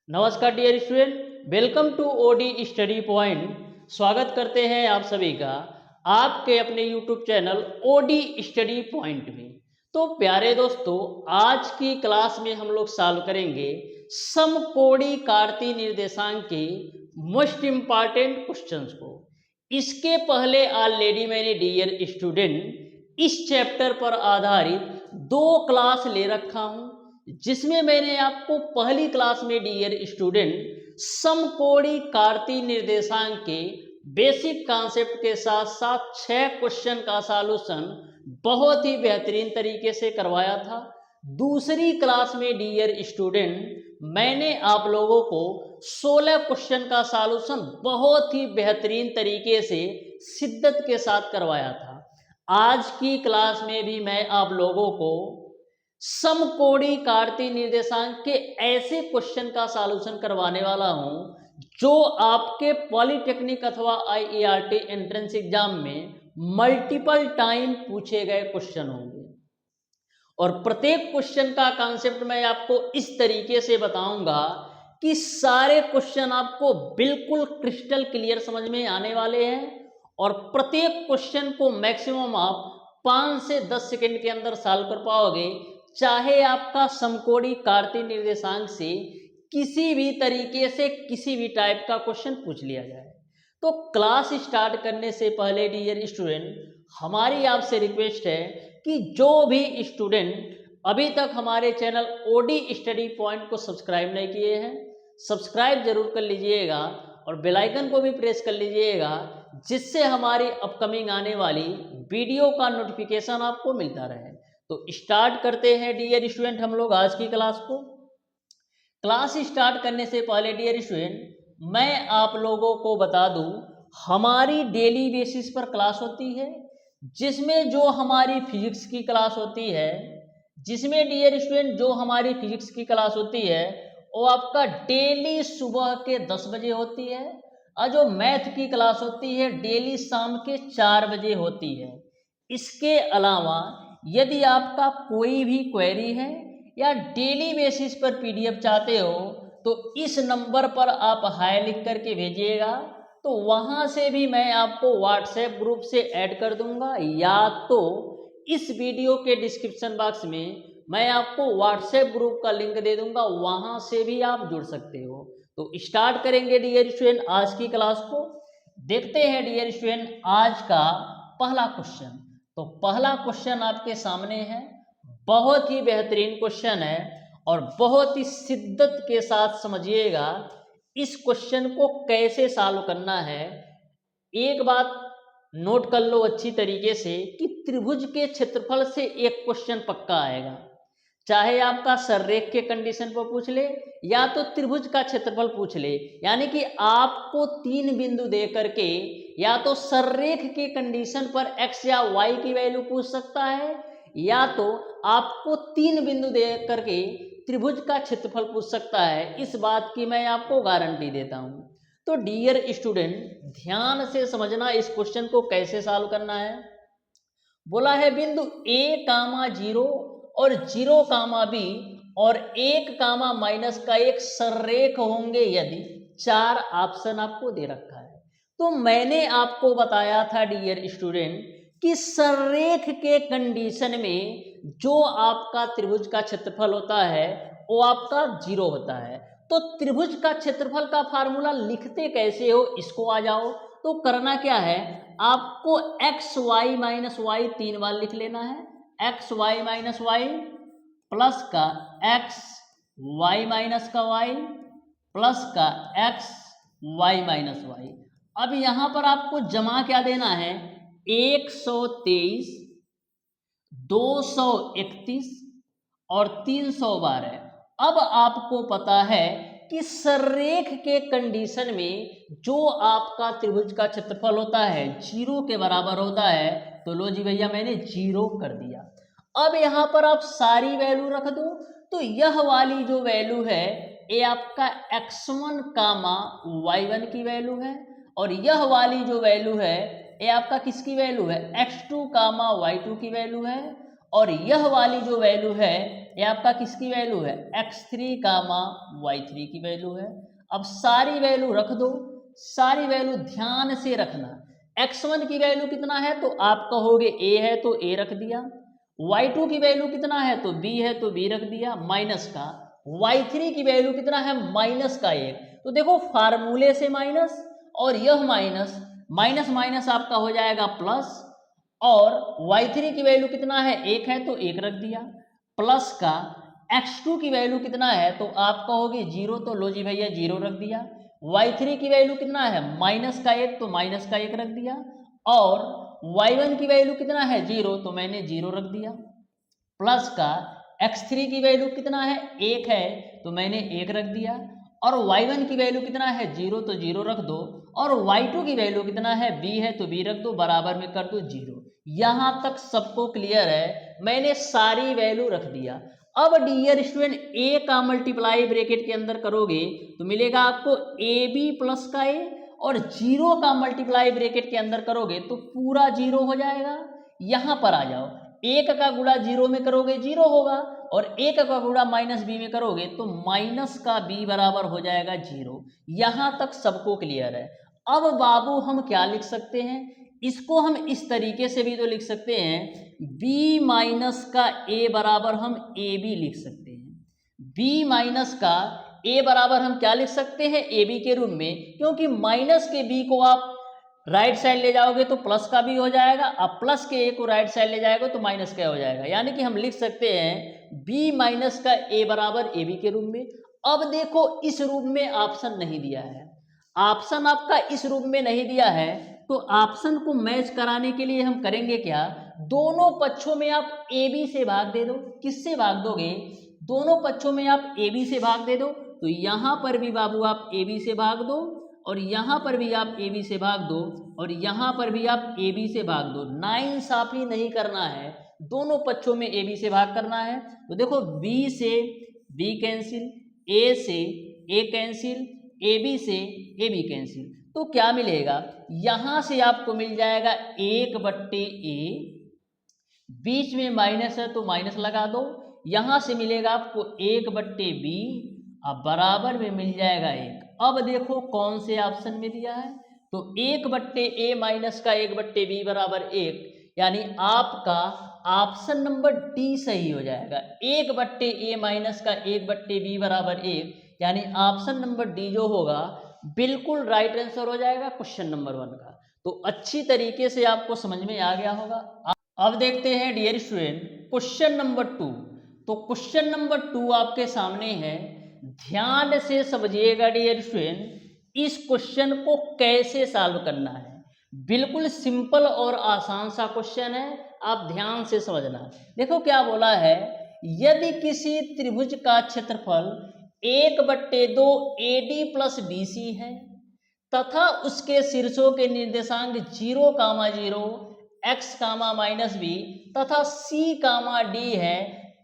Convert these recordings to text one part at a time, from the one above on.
नमस्कार dear student, welcome to OD study point. स्वागत करते हैं आप सभी का आपके अपने YouTube channel OD study point में। तो प्यारे दोस्तों, आज की क्लास में हम लोग सॉल्व करेंगे समकोणीय कार्तीय निर्देशांक के मोस्ट इम्पॉर्टेंट क्वेश्चंस को। इसके पहले ऑलरेडी मैंने डियर स्टूडेंट इस चैप्टर पर आधारित 2 क्लास ले रखा हूं, जिसमें मैंने आपको पहली क्लास में डियर स्टूडेंट समकोणीय कार्तीय निर्देशांक के बेसिक कॉन्सेप्ट के साथ साथ 6 क्वेश्चन का सॉल्यूशन बहुत ही बेहतरीन तरीके से करवाया था। दूसरी क्लास में डियर स्टूडेंट मैंने आप लोगों को 16 क्वेश्चन का सॉल्यूशन बहुत ही बेहतरीन तरीके से शिद्दत के साथ करवाया था। आज की क्लास में भी मैं आप लोगों को समकोणीय कार्तीय निर्देशांक के ऐसे क्वेश्चन का सॉल्यूशन करवाने वाला हूं जो आपके पॉलिटेक्निक अथवा आईईआरटी एंट्रेंस एग्जाम में मल्टीपल टाइम पूछे गए क्वेश्चन होंगे। और प्रत्येक क्वेश्चन का कॉन्सेप्ट मैं आपको इस तरीके से बताऊंगा कि सारे क्वेश्चन आपको बिल्कुल क्रिस्टल क्लियर समझ में आने वाले हैं और प्रत्येक क्वेश्चन को मैक्सिमम आप 5 से 10 सेकंड के अंदर सॉल्व कर पाओगे, चाहे आपका समकोणीय कार्तीय निर्देशांक से किसी भी तरीके से किसी भी टाइप का क्वेश्चन पूछ लिया जाए। तो क्लास स्टार्ट करने से पहले डियर स्टूडेंट हमारी आपसे रिक्वेस्ट है कि जो भी स्टूडेंट अभी तक हमारे चैनल ओडी स्टडी पॉइंट को सब्सक्राइब नहीं किए हैं, सब्सक्राइब जरूर कर लीजिएगा और बेल आइकन को भी प्रेस कर लीजिएगा, जिससे हमारी अपकमिंग आने वाली वीडियो का नोटिफिकेशन आपको मिलता रहे। तो स्टार्ट करते हैं डियर स्टूडेंट हम लोग आज की क्लास को। क्लास स्टार्ट करने से पहले डियर स्टूडेंट मैं आप लोगों को बता दूं, हमारी डेली बेसिस पर क्लास होती है, जिसमें जो हमारी फिजिक्स की क्लास होती है, जिसमें डियर स्टूडेंट जो हमारी फिजिक्स की क्लास होती है वो आपका डेली सुबह के 10 बजे होती है और जो मैथ की क्लास होती है डेली शाम के 4 बजे होती है। इसके अलावा यदि आपका कोई भी क्वेरी है या डेली बेसिस पर पीडीएफ चाहते हो तो इस नंबर पर आप हाय लिख करके भेजिएगा, तो वहां से भी मैं आपको व्हाट्सएप ग्रुप से ऐड कर दूंगा, या तो इस वीडियो के डिस्क्रिप्शन बॉक्स में मैं आपको व्हाट्सएप ग्रुप का लिंक दे दूंगा, वहां से भी आप जुड़ सकते हो। तो स्टार्ट करेंगे डियर स्टूडेंट आज की क्लास को। देखते हैं डियर स्टूडेंट आज का पहला क्वेश्चन। तो पहला क्वेश्चन आपके सामने है, बहुत ही बेहतरीन क्वेश्चन है और बहुत ही शिद्दत के साथ समझिएगा इस क्वेश्चन को कैसे सॉल्व करना है। एक बात नोट कर लो अच्छी तरीके से कि त्रिभुज के क्षेत्रफल से एक क्वेश्चन पक्का आएगा, चाहे आपका सररेख के कंडीशन पर पूछ ले या तो त्रिभुज का क्षेत्रफल पूछ ले। यानी कि आपको 3 बिंदु दे करके या तो सररेख के कंडीशन पर x या y की वैल्यू पूछ सकता है, या तो आपको 3 बिंदु दे करके त्रिभुज का क्षेत्रफल पूछ सकता है। इस बात की मैं आपको गारंटी देता हूं। तो डियर स्टूडेंट ध्यान से समझना इस क्वेश्चन को कैसे सॉल्व करना है। बोला है बिंदु a, 0 और 0, b और 1, का एक सररेख होंगे यदि 4 ऑप्शन आपको दे रखा है। तो मैंने आपको बताया था डियर स्टूडेंट कि सररेख के कंडीशन में जो आपका त्रिभुज का क्षेत्रफल होता है वो आपका 0 होता है। तो त्रिभुज का क्षेत्रफल का फार्मूला लिखते कैसे हो, इसको आ जाओ। तो करना क्या है, आपको एक्स वाई माइनस वाई 3 बार लिख लेना है। X y minus y plus का एक्स वाई माइनस का वाई प्लस का एक्स वाई माइनस वाई। अब यहां पर आपको जमा क्या देना है, 123, 231 और 312। अब आपको पता है कि सररेख के कंडीशन में जो आपका त्रिभुज का क्षेत्रफल होता है 0 के बराबर होता है। तो लो जी भैया मैंने 0 कर दिया। अब यहां पर आप सारी वैल्यू रख दो। तो यह वाली जो वैल्यू है ये आपका x1, y1 की वैल्यू है और यह वाली जो वैल्यू है ये आपका किसकी वैल्यू है, x2, y2 की वैल्यू है और यह वाली जो वैल्यू है ये आपका किसकी वैल्यू है, x3 कामा y3 की वैल्यू है। अब सारी वैल्यू रख दो, सारी वैल्यू ध्यान से रखना। x1 की वैल्यू कितना है तो आप कहोगे a है तो a रख दिया, y2 की वैल्यू कितना है तो b है तो b रख दिया, माइनस का y3 की वैल्यू कितना है माइनस का 1। तो देखो फार्मूले से माइनस और यह माइनस, माइनस माइनस आपका हो जाएगा प्लस, और y3 की वैल्यू कितना है 1 है तो 1 रख दिया, प्लस का x2 की वैल्यू कितना है तो आप कहोगे 0, तो लो जी भैया 0 रख दिया। y3 की वैल्यू कितना है माइनस का 1 तो माइनस का 1 रख दिया, और y1 की वैल्यू कितना है 0 तो मैंने 0 रख दिया, प्लस का x3 की वैल्यू कितना है 1 है तो मैंने 1 रख दिया, और y1 की वैल्यू कितना है 0 तो 0 रख दो, और y2 की वैल्यू कितना है b है तो b रख दो, बराबर में कर दो 0। यहां तक सबको क्लियर है, मैंने सारी वैल्यू रख दिया। अब डियर स्टूडेंट a का मल्टीप्लाई ब्रैकेट के अंदर करोगे तो मिलेगा आपको ab प्लस का a, और 0 का मल्टीप्लाई ब्रैकेट के अंदर करोगे तो पूरा 0 हो जाएगा। यहां पर आ जाओ, 1 का गुणा 0 में करोगे 0 होगा, और 1 का गुणा माइनस b में करोगे तो माइनस का b बराबर हो जाएगा 0। यहां तक सबको क्लियर है। अब बाबू हम क्या लिख सकते हैं, इसको हम इस तरीके से भी तो लिख सकते हैं, b माइनस का a बराबर हम a b लिख सकते हैं। b माइनस का a बराबर हम क्या लिख सकते हैं, a b के रूप में, क्योंकि माइनस के b को आप राइट साइड ले जाओगे तो प्लस का भी हो जाएगा, अब प्लस के a को राइट साइड ले जाएगा तो माइनस का हो जाएगा, यानी कि हम लिख सकते हैं b माइनस का a बराबर a b के रूप में। अब देखो इस रूप में ऑप्शन नहीं दिया है, ऑप्शन आपका इस रूप में नहीं दिया है, तो ऑप्शन को मैच कराने के लिए हम करेंगे क्या, दोनों पक्षों में आप ए बी से भाग दे दो। किससे भाग दोगे, दोनों पक्षों में आप ए बी से भाग दे दो, तो यहां पर भी बाबू आप ए बी से भाग दो, और यहां पर भी आप ए बी से भाग दो, और यहां पर भी आप ए बी से भाग दो। नाइंसाफी नहीं करना है, दोनों पक्षों में ए बी से भाग करना है। तो देखो b से b कैंसिल, a से a कैंसिल, ए बी से ए बी कैंसिल, तो क्या मिलेगा, यहां से आपको मिल जाएगा 1/a, बीच में माइनस है तो माइनस लगा दो, यहां से मिलेगा आपको 1/b, अब बराबर में मिल जाएगा 1। अब देखो कौन से ऑप्शन में दिया है, तो 1/a माइनस का 1/b बराबर 1, यानी आपका ऑप्शन नंबर डी सही हो जाएगा। 1/a माइनस का 1/b बराबर 1, यानी ऑप्शन नंबर डी जो होगा बिल्कुल राइट आंसर हो जाएगा क्वेश्चन नंबर 1 का। तो अच्छी तरीके से आपको समझ में आ गया होगा। अब देखते हैं डियर स्टूडेंट क्वेश्चन नंबर 2। तो क्वेश्चन नंबर 2 आपके सामने है, ध्यान से समझिएगा डियर स्टूडेंट, इस क्वेश्चन को कैसे सॉल्व करना है। बिल्कुल सिंपल और आसान सा क्वेश्चन है, आप ध्यान से समझना। देखो क्या बोला है, यदि किसी त्रिभुज का क्षेत्रफल 1/2 AD प्लस BC है तथा उसके शीर्षों के निर्देशांक 0, 0, x, -b तथा c, d है,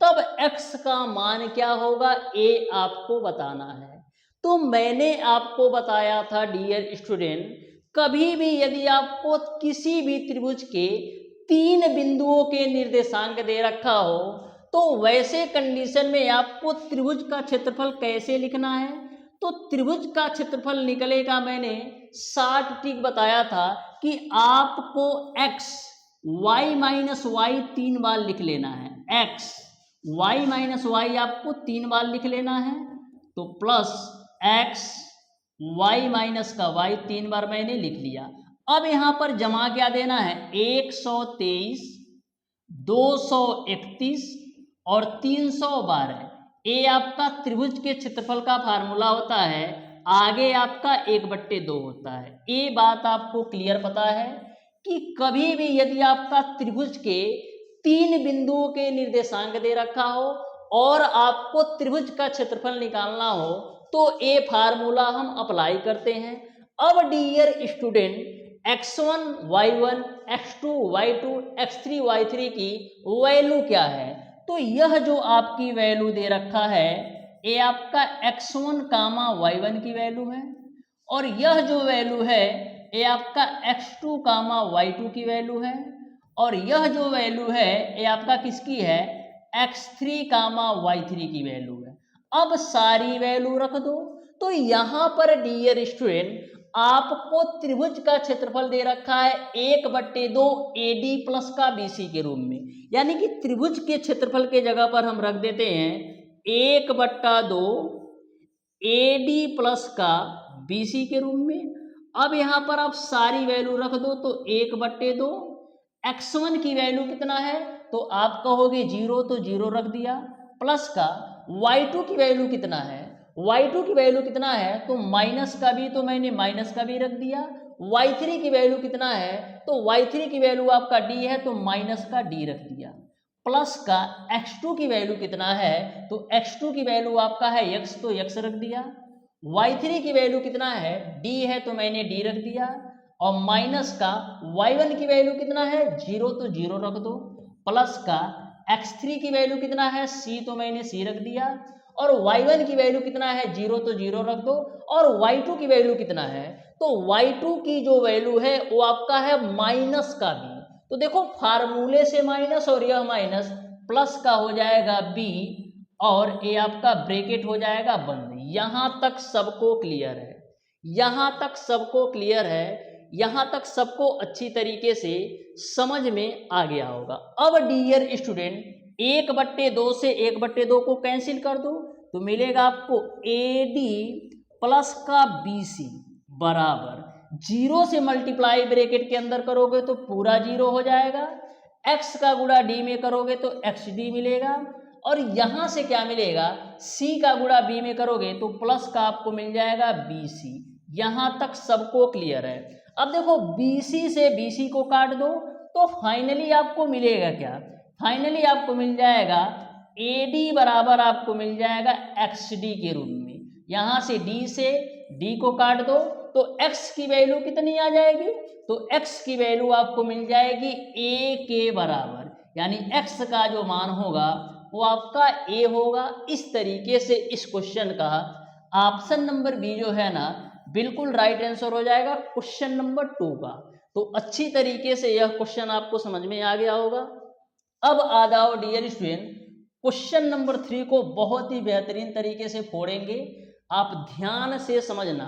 तब x का मान क्या होगा, a आपको बताना है। तो मैंने आपको बताया था डियर स्टूडेंट, कभी भी यदि आपको किसी भी त्रिभुज के 3 बिंदुओं के निर्देशांक दे रखा हो, तो वैसे कंडीशन में आपको त्रिभुज का क्षेत्रफल कैसे लिखना है। तो त्रिभुज का क्षेत्रफल निकलेगा, मैंने शॉर्ट ट्रिक बताया था कि आपको x y माइनस वाई 3 बार लिख लेना है, x y माइनस वाई आपको 3 बार लिख लेना है, तो प्लस x y माइनस का y 3 बार मैंने लिख लिया। अब यहां पर जमा क्या देना है, 123, 231 और 312। ए आपका त्रिभुज के क्षेत्रफल का फार्मूला होता है, आगे आपका 1/2 होता है। ये बात आपको क्लियर पता है कि कभी भी यदि आपका त्रिभुज के 3 बिंदुओं के निर्देशांक दे रखा हो और आपको त्रिभुज का क्षेत्रफल निकालना हो, तो ये फार्मूला हम अप्लाई करते हैं। अब dear student x1 y1, x2 y2, x3 y3 की वैल्यू क्या है, तो यह जो आपकी वैल्यू दे रखा है, ये आपका x1 कामा y1 की वैल्यू है, और यह जो वैल्यू है ये आपका x2 कामा y2 की वैल्यू है, और यह जो वैल्यू है ये आपका किसकी है, x3 कामा y3 की वैल्यू है। अब सारी वैल्यू रख दो। तो यहां पर डियर स्टूडेंट आपको त्रिभुज का क्षेत्रफल दे रखा है 1/2 AD प्लस का BC के रूप में, यानी कि त्रिभुज के क्षेत्रफल के जगह पर हम रख देते हैं 1/2 AD प्लस का BC के रूप में। अब यहां पर आप सारी वैल्यू रख दो तो 1/2 x1 की वैल्यू कितना है, तो आप कहोगे 0, तो 0 रख दिया, प्लस का y2 की वैल्यू कितना है, y2 की वैल्यू कितना है, तो माइनस का भी, तो मैंने माइनस का भी रख दिया। y3 की वैल्यू कितना है, तो y3 की वैल्यू आपका d है, तो माइनस का d रख दिया, प्लस का x2 की वैल्यू कितना है, तो x2 की वैल्यू आपका है x, तो x रख दिया। y3 की वैल्यू कितना है, d है, तो मैंने d रख दिया, और माइनस का y1 की वैल्यू कितना है 0, तो 0 रख दो, प्लस का x3 की वैल्यू कितना है c, तो मैंने c रख दिया, और y1 की वैल्यू कितना है 0, तो 0 रख दो, और y2 की वैल्यू कितना है, तो y2 की जो वैल्यू है वो आपका है माइनस का b। तो देखो फार्मूले से माइनस और यह माइनस, प्लस का हो जाएगा b और ये आपका ब्रैकेट हो जाएगा बंद। यहां तक सबको क्लियर है, यहां तक सबको क्लियर है, यहां तक सबको अच्छी तरीके से समझ में आ गया होगा। अब डियर स्टूडेंट 1/2 से 1/2 को कैंसिल कर दो, तो मिलेगा आपको AD प्लस का BC बराबर 0 से मल्टीप्लाई ब्रैकेट के अंदर करोगे तो पूरा 0 हो जाएगा, x का गुणा d में करोगे तो xd मिलेगा, और यहां से क्या मिलेगा, c का गुणा b में करोगे तो प्लस का आपको मिल जाएगा BC। यहां तक सबको क्लियर है। अब देखो BC से BC को काट दो तो फाइनली आपको मिलेगा क्या, फाइनली आपको मिल जाएगा AD बराबर आपको मिल जाएगा XD के रूप में। यहां से D को काट दो तो x की वैल्यू कितनी आ जाएगी, तो x की वैल्यू आपको मिल जाएगी a के बराबर, यानी x का जो मान होगा वो आपका a होगा। इस तरीके से इस क्वेश्चन का ऑप्शन नंबर बी जो है ना बिल्कुल राइट आंसर हो जाएगा क्वेश्चन नंबर 2 का। तो अच्छी तरीके से यह क्वेश्चन आपको समझ में आ गया होगा। अब आ जाओ डियर स्टूडेंट क्वेश्चन नंबर 3 को बहुत ही बेहतरीन तरीके से फोड़ेंगे। आप ध्यान से समझना,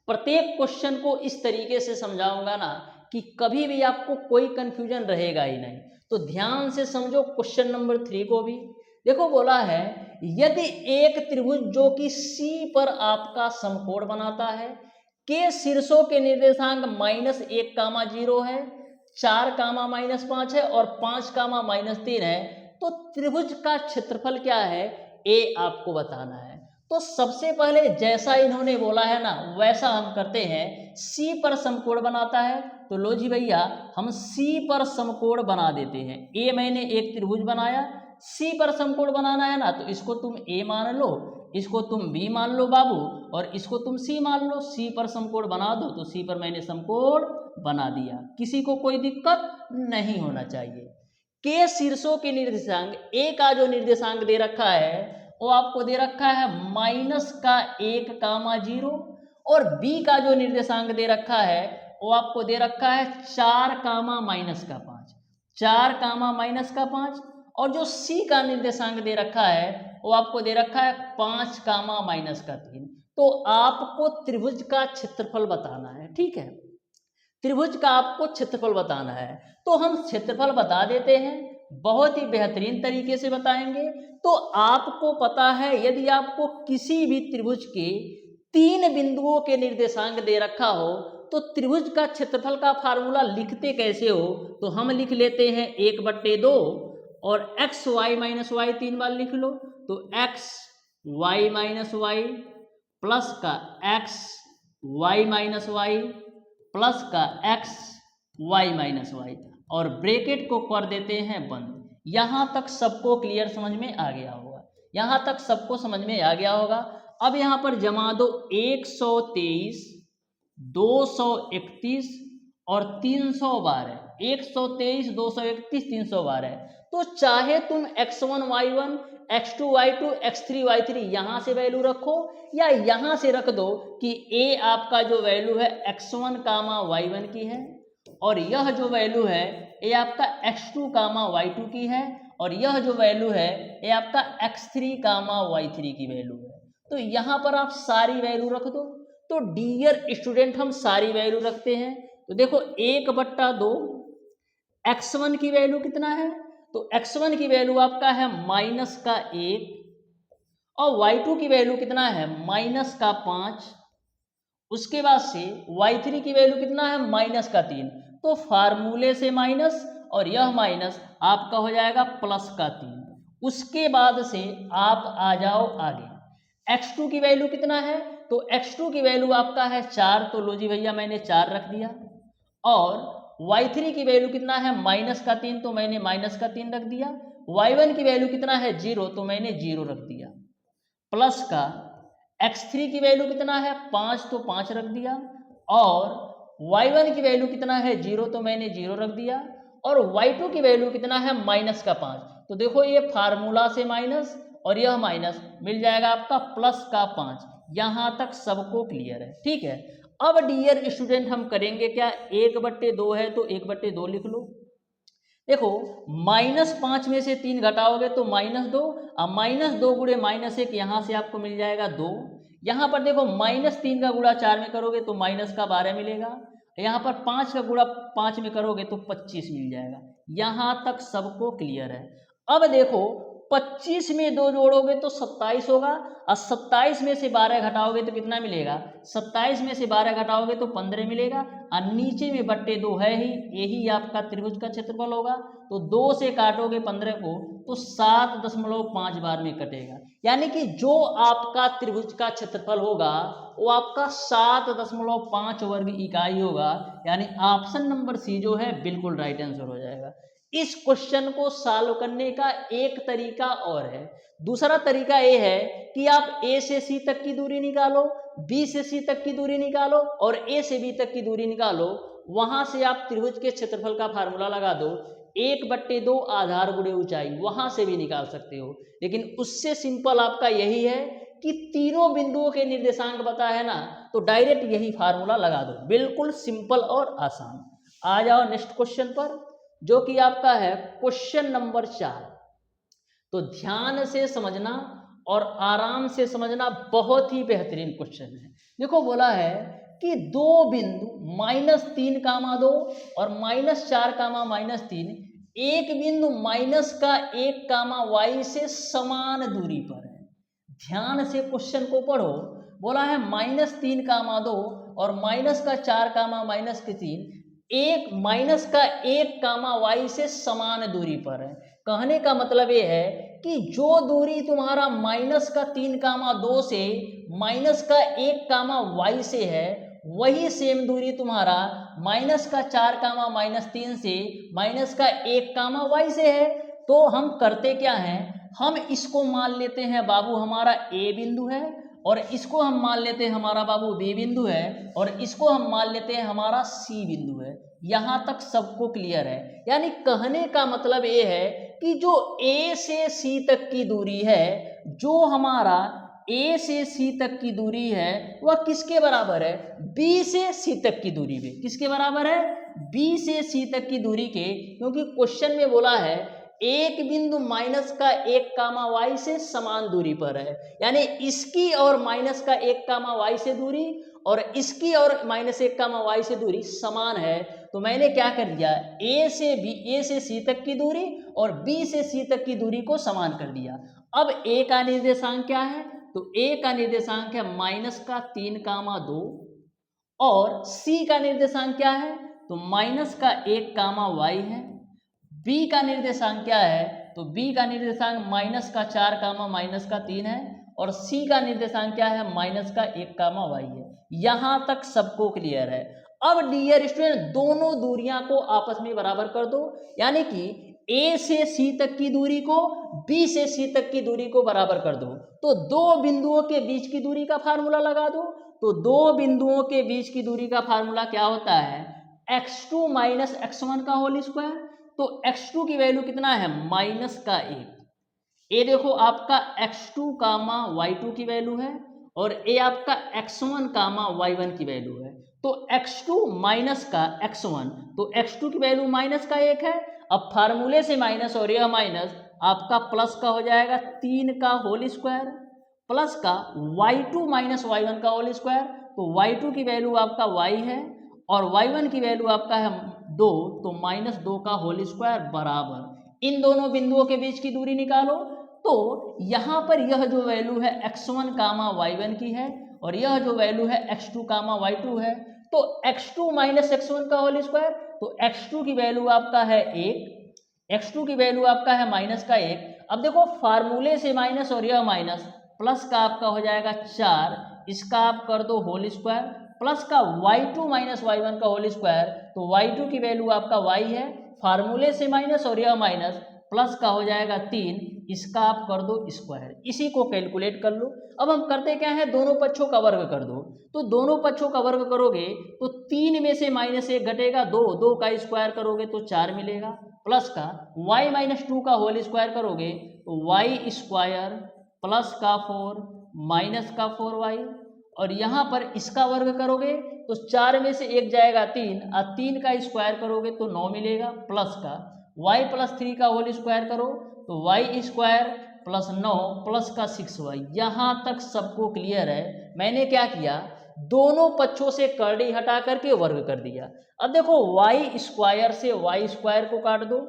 प्रत्येक क्वेश्चन को इस तरीके से समझाऊंगा ना कि कभी भी आपको कोई कंफ्यूजन रहेगा ही नहीं। तो ध्यान से समझो क्वेश्चन नंबर 3 को भी। देखो बोला है यदि एक त्रिभुज जो कि C पर आपका समकोण बनाता है, के शीर्षों के निर्देशांक -1, 0 है, 4, -5 है और 5, -3 है, तो त्रिभुज का क्षेत्रफल क्या है ए आपको बताना है। तो सबसे पहले जैसा इन्होंने बोला है ना वैसा हम करते हैं। C पर समकोण बनाता है तो लो जी भैया हम C पर समकोण बना देते हैं। ए मैंने एक त्रिभुज बनाया, C पर समकोण बनाना है ना तो इसको तुम A मान लो, इसको तुम B मान लो बाबू, और इसको तुम C मान लो। C पर समकोण बना दो तो C पर मैंने समकोण बना दिया, किसी को कोई दिक्कत नहीं होना चाहिए। के शीर्षों के निर्देशांक, ए का जो निर्देशांक दे रखा है वो आपको दे रखा है -1, 0 और बी का जो निर्देशांक दे रखा है वो आपको दे रखा है 4, -5, 4, -5, और जो सी का निर्देशांक दे रखा है वो आपको दे रखा है 5, -3। तो आपको त्रिभुज का क्षेत्रफल बताना है, ठीक है, त्रिभुज का आपको क्षेत्रफल बताना है। तो हम क्षेत्रफल बता देते हैं, बहुत ही बेहतरीन तरीके से बताएंगे। तो आपको पता है यदि आपको किसी भी त्रिभुज के 3 बिंदुओं के निर्देशांक दे रखा हो तो त्रिभुज का क्षेत्रफल का फार्मूला लिखते कैसे हो, तो हम लिख लेते हैं 1/2 और x y - y 3 बार लिख लो तो x y - y प्लस का x y - y प्लस का x y - y और ब्रैकेट को कर देते हैं बंद। यहां तक सबको क्लियर समझ में आ गया होगा, यहां तक सबको समझ में आ गया होगा। अब यहां पर जमा दो 123, 231 और 312, 123, 231, 312। तो चाहे तुम x1 y1, x2 y2, x3 y3 यहां से वैल्यू रखो या यहां से रख दो कि a आपका जो वैल्यू है x1, y1 की है और यह जो वैल्यू है ये आपका x2, y2 की है और यह जो वैल्यू है ये आपका x3 कामा y3 की वैल्यू है। तो यहाँ पर आप सारी वैल्यू रख दो। तो डियर स्टूडेंट हम सारी वैल्यू रखते हैं। तो देखो 1/2 x1 की वैल्यू कितना है, तो x1 की वैल्यू आपका है -1 और y2 की वैल्यू कितना है -5। उसके बाद से y3 की वैल्यू कितना है -3। तो फार्मूले से माइनस और यह माइनस आपका हो जाएगा +3। उसके बाद से आप आ जाओ आगे। x2 की वैल्यू कितना है, तो x2 की वैल्यू आपका है 4। तो लो जी भैया मैंने 4 रख दिया। और y3 की वैल्यू कितना है -3। तो मैंने -3 रख दिया। y1 की वैल्यू कितना है 0। तो मैंने 0 रख दिया। प्लस का x3 की वैल्यू कितना है 5। तो 5 रख दिया। और y1 की वैल्यू कितना है 0। तो मैंने 0 रख दिया। और y2 की वैल्यू कितना है -5। तो देखो ये फार्मूला से माइनस और यह माइनस मिल जाएगा आपका +5। यहां तक सबको क्लियर है, ठीक है। अब डियर स्टूडेंट हम करेंगे क्या, 1/2 है तो 1/2 लिख लो। देखो -5 में से 3 घटाओगे तो -2। अब -2 गुणे -1 यहाँ से आपको मिल जाएगा 2। यहाँ पर देखो -3 का गुणा 4 में करोगे तो -12 मिलेगा। यहाँ पर 5 का गुणा 5 में करोगे तो 25 मिल जाएगा। यहाँ तक सबको क्लियर है। अब देखो 25 में 2 जोड़ोगे तो 27 होगा और 27 में से 12 घटाओगे तो कितना मिलेगा, 27 में से 12 घटाओगे तो 15 मिलेगा। और नीचे में /2 है ही, यही आपका त्रिभुज का क्षेत्रफल होगा। तो 2 से काटोगे 15 को तो 7.5 बार में कटेगा। यानी कि जो आपका त्रिभुज का क्षेत्रफल होगा वो आपका 7.5 वर्ग इकाई होगा। यानी ऑप्शन नंबर सी जो है बिल्कुल राइट आंसर हो जाएगा। इस क्वेश्चन को सॉल्व करने का एक तरीका और है। दूसरा तरीका ये है कि आप a से c तक की दूरी निकालो, b से c तक की दूरी निकालो और a से b तक की दूरी निकालो। वहां से आप त्रिभुज के क्षेत्रफल का फार्मूला लगा दो। 1/2 आधार गुणे ऊंचाई, वहां से भी निकाल सकते हो। लेकिन उससे सिंपल आपका यही है कि तीनों बिंदुओं के निर्देशांक पता है ना, तो डायरेक्ट यही फार्मूला लगा दो। बिल्कुल सिंपल और आसान। आ जाओ नेक्स्ट क्वेश्चन पर, जो कि आपका है क्वेश्चन नंबर 4। तो ध्यान से समझना और आराम से समझना, बहुत ही बेहतरीन क्वेश्चन है। देखो बोला है कि दो बिंदु -3,2 और -4,-3 एक बिंदु -1, y से समान दूरी पर है। ध्यान से क्वेश्चन को पढ़ो। बोला है -3,2 और -4,-3 एक -1, y से समान दूरी पर है। कहने का मतलब ये है कि जो दूरी तुम्हारा -3,2 से -1, y से है, वही सेम दूरी तुम्हारा -4, -3 से -1, y से है। तो हम करते क्या हैं, हम इसको मान लेते हैं बाबू हमारा A बिंदु है, और इसको हम मान लेते हैं हमारा बाबू B बिंदु है, और इसको हम मान लेते हैं हमारा C बिंदु है। यहां तक सबको क्लियर है। यानी कहने का मतलब ये है कि जो A से C तक की दूरी है, जो हमारा A से C तक की दूरी है, वह किसके बराबर है, B से C तक की दूरी पे। किसके बराबर है, B से C तक की दूरी के। क्योंकि क्वेश्चन में बोला है एक बिंदु -1, y से समान दूरी पर है। यानी इसकी और -1, y से दूरी और इसकी और -1, y से दूरी समान है। तो मैंने क्या कर दिया, A से C तक की दूरी और B से C तक की दूरी को समान कर दिया। अब A का निर्देशांक क्या है, तो A का निर्देशांक है -3,2 और C का निर्देशांक क्या है, तो -1, y है। B का निर्देशांक क्या है, तो B का निर्देशांक -4, -3 है और C का निर्देशांक क्या है, -1, y है। यहां तक सबको क्लियर है। अब डियर स्टूडेंट दोनों दूरियां को आपस में बराबर कर दो। यानी कि A से C तक की दूरी को B से C तक की दूरी को बराबर कर दो। तो दो बिंदुओं के बीच की दूरी का फार्मूला लगा दो। तो दो बिंदुओं के बीच की दूरी का फार्मूला क्या होता है, x2 - x1 का होल स्क्वायर। तो x2 की वैल्यू कितना है, -1। ये देखो आपका x2, y2 की वैल्यू है और ये आपका x1, y1 की वैल्यू है। तो x2 - x1, तो x2 की वैल्यू -1 है। अब फार्मूले से माइनस और यह माइनस आपका प्लस का हो जाएगा 3 का होल स्क्वायर प्लस का y2 माइनस y1 का होल स्क्वायर। तो y2 की वैल्यू आपका y है और y1 की वैल्यू आपका है 2, तो -2 का होल स्क्वायर बराबर इन दोनों बिंदुओं के बीच की दूरी निकालो। तो यहाँ पर यह जो वैल्यू है x1 कामा y1 की है और यह जो वैल्यू है x2 कामा y2 है। तो x2 माइनस x1 का होल स्क्वायर, तो x2 की वैल्यू आपका है 1, x2 की वैल्यू आपका है -1। अब देखो फार्मूले से माइनस और यह माइनस, प्लस का आपका हो जाएगा 4, इसका आप कर दो होल स्क्वायर प्लस का y2 माइनस y1 का होल स्क्वायर। तो y2 की वैल्यू आपका y है, फार्मूले से माइनस और यह माइनस, प्लस का हो जाएगा 3, इसका आप कर दो स्क्वायर। इसी को कैलकुलेट कर लो। अब हम करते क्या है, दोनों पक्षों का वर्ग कर दो। तो दोनों पक्षों का वर्ग करोगे तो 3 में से -1 घटेगा 2, 2 का स्क्वायर करोगे तो 4 मिलेगा प्लस का y माइनस 2 का होल स्क्वायर करोगे तो y स्क्वायर प्लस का 4 माइनस का 4y, और यहाँ पर इसका वर्ग करोगे तो 4 में से 1 जाएगा 3 और 3 का स्क्वायर करोगे तो 9 मिलेगा प्लस का y प्लस 3 का होल स्क्वायर करो तो y स्क्वायर प्लस 9 प्लस का 6y। यहाँ तक सबको क्लियर है। मैंने क्या किया, दोनों पक्षों से करड़ी हटा करके वर्ग कर दिया। अब देखो y स्क्वायर से y स्क्वायर को काट दो,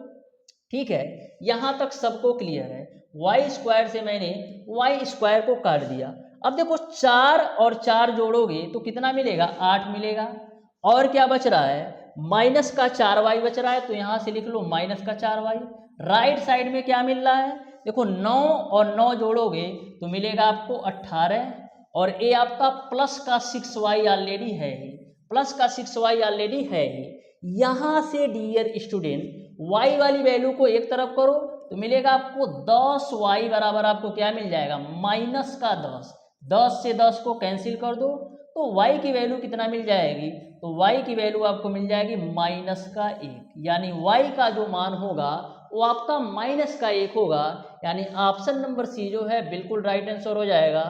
ठीक है, यहाँ तक सबको क्लियर है। y स्क्वायर से मैंने y स्क्वायर को काट दिया। अब देखो 4 और 4 जोड़ोगे तो कितना मिलेगा, 8 मिलेगा। और क्या बच रहा है, माइनस का 4y बच रहा है, तो यहाँ से लिख लो माइनस का 4y। राइट साइड में क्या मिल रहा है, देखो 9 और 9 जोड़ोगे तो मिलेगा आपको 18, और ये आपका प्लस का 6y ऑलरेडी है ही, प्लस का 6y ऑलरेडी है ही। यहाँ से डियर स्टूडेंट y वाली वैल्यू को एक तरफ करो तो मिलेगा आपको 10y बराबर आपको क्या मिल जाएगा, माइनस का 10। 10 से 10 को कैंसिल कर दो तो y की वैल्यू कितना मिल जाएगी, तो y की वैल्यू आपको मिल जाएगी माइनस का 1, यानी y का जो मान होगा वो आपका माइनस का 1 होगा। यानी ऑप्शन नंबर सी जो है बिल्कुल राइट आंसर हो जाएगा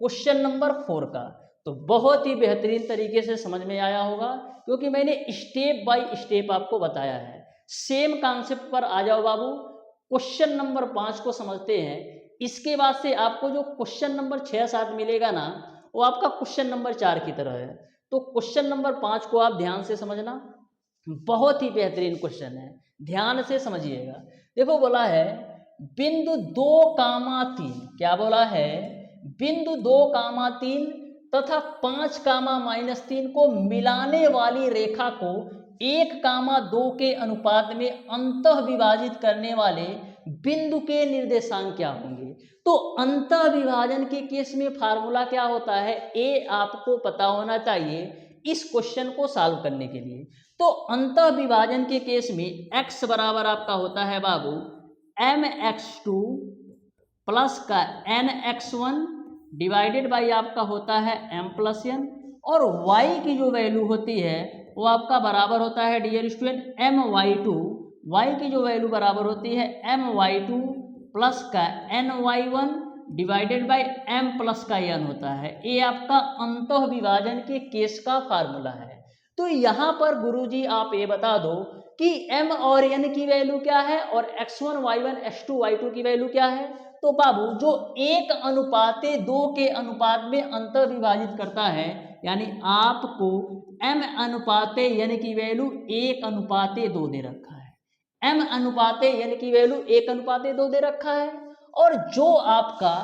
क्वेश्चन नंबर 4 का। तो बहुत ही बेहतरीन तरीके से समझ में आया होगा क्योंकि मैंने स्टेप बाय स्टेप आपको बताया है। सेम कॉन्सेप्ट पर आ जाओ बाबू, क्वेश्चन नंबर 5 को समझते हैं। इसके बाद से आपको जो क्वेश्चन नंबर 6-7 मिलेगा ना, वो आपका क्वेश्चन नंबर 4 की तरह है। तो क्वेश्चन नंबर 5 को आप ध्यान से समझना, बहुत ही बेहतरीन क्वेश्चन है, ध्यान से समझिएगा। देखो बोला है बिंदु 2,3, क्या बोला है, बिंदु 2,3 तथा 5,-3 को मिलाने वाली रेखा को 1,2 के अनुपात में अंतः विभाजित करने वाले बिंदु के निर्देशांक क्या होंगे। तो अंतः विभाजन के केस में फार्मूला क्या होता है, ये आपको पता होना चाहिए इस क्वेश्चन को सॉल्व करने के लिए। तो अंतः विभाजन के केस में x बराबर आपका होता है बाबू mx2 प्लस का nx1 डिवाइडेड बाई आपका होता है m प्लस n, और y की जो वैल्यू होती है वो आपका बराबर होता है डियर स्टूडेंट my2, y की जो वैल्यू बराबर होती है my2 प्लस का ny1 divided by m plus का n होता है। ये आपका अंतः विभाजन के केस का फार्मूला है। तो यहाँ पर गुरुजी आप ये बता दो कि m और n की वैल्यू क्या है और x1 y1 x2 y2 की वैल्यू क्या है। तो बाबू जो 1:2 के अनुपात में अंतः विभाजित करता है, यानी आपको m अनुपाते n की वैल्यू 1:2 दे रखा है, m अनुपाते n की वैल्यू 1:2 दे रखा है। और जो आपका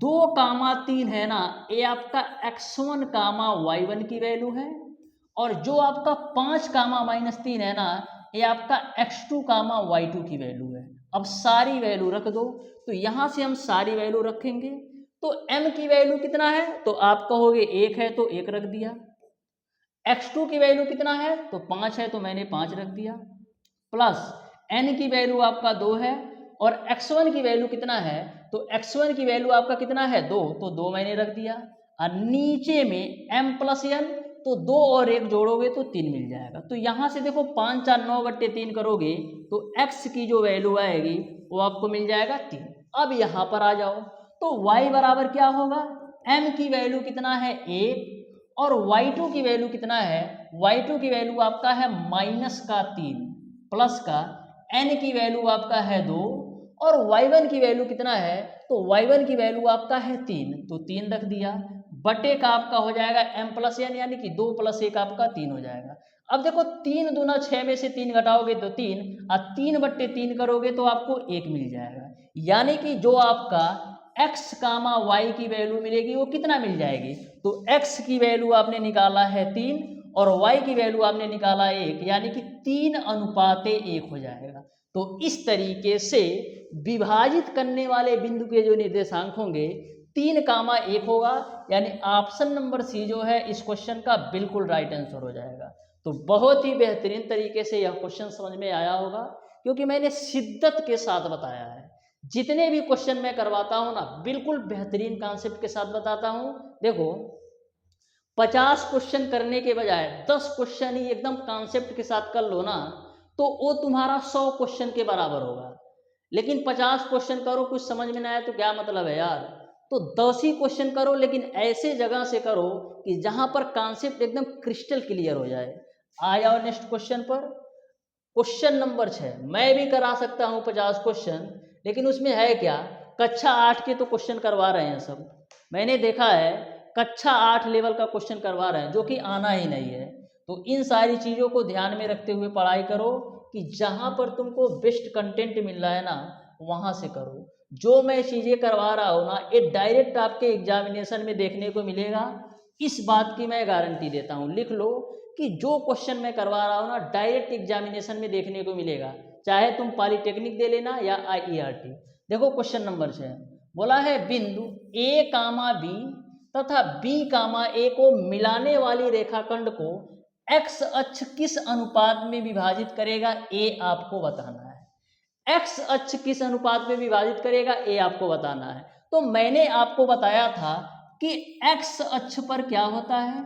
2,3 है ना, ये आपका x1, y1 की वैल्यू है, और जो आपका 5,-3 है ना, ये आपका x2, y2 की वैल्यू है। अब सारी वैल्यू रख दो, तो यहां से हम सारी वैल्यू रखेंगे। तो m की वैल्यू कितना है, तो आप कहोगे 1 है तो 1 रख दिया। x2 की वैल्यू कितना है, तो 5 है तो मैंने 5 रख दिया, प्लस n की वैल्यू आपका 2 है, और x1 की वैल्यू कितना है, तो x1 की वैल्यू आपका कितना है 2, तो 2 मैंने रख दिया। और नीचे में m प्लस n, तो 2 और 1 जोड़ोगे तो 3 मिल जाएगा। तो यहाँ से देखो 5 4 9/3 करोगे तो x की जो वैल्यू आएगी वो आपको मिल जाएगा 3। अब यहाँ पर आ जाओ, तो y बराबर क्या होगा, m की वैल्यू कितना है 1, और y2 की वैल्यू कितना है, y2 की वैल्यू आपका है -3 प्लस का n की वैल्यू आपका है 2, और y1 की वैल्यू कितना है, तो y1 की वैल्यू आपका है 3, तो 3 रख दिया, बटे का आपका हो जाएगा m+n, यानी कि 2 + 1 आपका 3 हो जाएगा। अब देखो 3 दूना 6 में से 3 घटाओगे तो 3, और 3/3 करोगे तो आपको 1 मिल जाएगा, यानी कि जो आपका x, y की वैल्यू मिलेगी वो कितना मिल जाएगी, तो x की वैल्यू आपने निकाला है 3 और y की वैल्यू आपने निकाला 1, यानी कि 3:1 हो जाएगा। तो इस तरीके से विभाजित करने वाले बिंदु के जो निर्देशांक होंगे 3, 1 होगा, यानी ऑप्शन नंबर सी जो है इस क्वेश्चन का बिल्कुल राइट आंसर हो जाएगा। तो बहुत ही बेहतरीन तरीके से यह क्वेश्चन समझ में आया होगा, क्योंकि मैंने शिद्दत के साथ बताया है। जितने भी क्वेश्चन मैं करवाता हूं ना, बिल्कुल बेहतरीन कॉन्सेप्ट के साथ बताता हूं। देखो 50 क्वेश्चन करने के बजाय 10 क्वेश्चन ही एकदम कॉन्सेप्ट के साथ कर लो ना, तो वो तुम्हारा 100 क्वेश्चन के बराबर होगा। लेकिन 50 क्वेश्चन करो, कुछ समझ में ना आए तो क्या मतलब है यार। तो 10 ही क्वेश्चन करो, लेकिन ऐसे जगह से करो कि जहां पर कॉन्सेप्ट एकदम क्रिस्टल क्लियर हो जाए। आ जाओ नेक्स्ट क्वेश्चन पर। क्वेश्चन नंबर 6, मैं भी करा सकता हूं 50 क्वेश्चन, लेकिन उसमें है क्या, कक्षा 8 के तो क्वेश्चन करवा रहे हैं सब। मैंने देखा है कक्षा 8 लेवल का क्वेश्चन करवा रहे हैं, जो कि आना ही नहीं है। तो इन सारी चीज़ों को ध्यान में रखते हुए पढ़ाई करो कि जहाँ पर तुमको बेस्ट कंटेंट मिल रहा है ना, वहाँ से करो। जो मैं चीज़ें करवा रहा हूँ ना, ये डायरेक्ट आपके एग्जामिनेशन में देखने को मिलेगा, इस बात की मैं गारंटी देता हूँ। लिख लो कि जो क्वेश्चन मैं करवा रहा हूँ ना, डायरेक्ट एग्जामिनेशन में देखने को मिलेगा, चाहे तुम पॉलिटेक्निक दे लेना या IERT। देखो क्वेश्चन नंबर 6 बोला है, बिंदु A, B तथा B, A को मिलाने वाली रेखाखंड को x अक्ष किस अनुपात में विभाजित करेगा, A आपको बताना है। x अक्ष किस अनुपात में विभाजित करेगा, A आपको बताना है। तो मैंने आपको बताया था कि x अक्ष पर क्या होता है,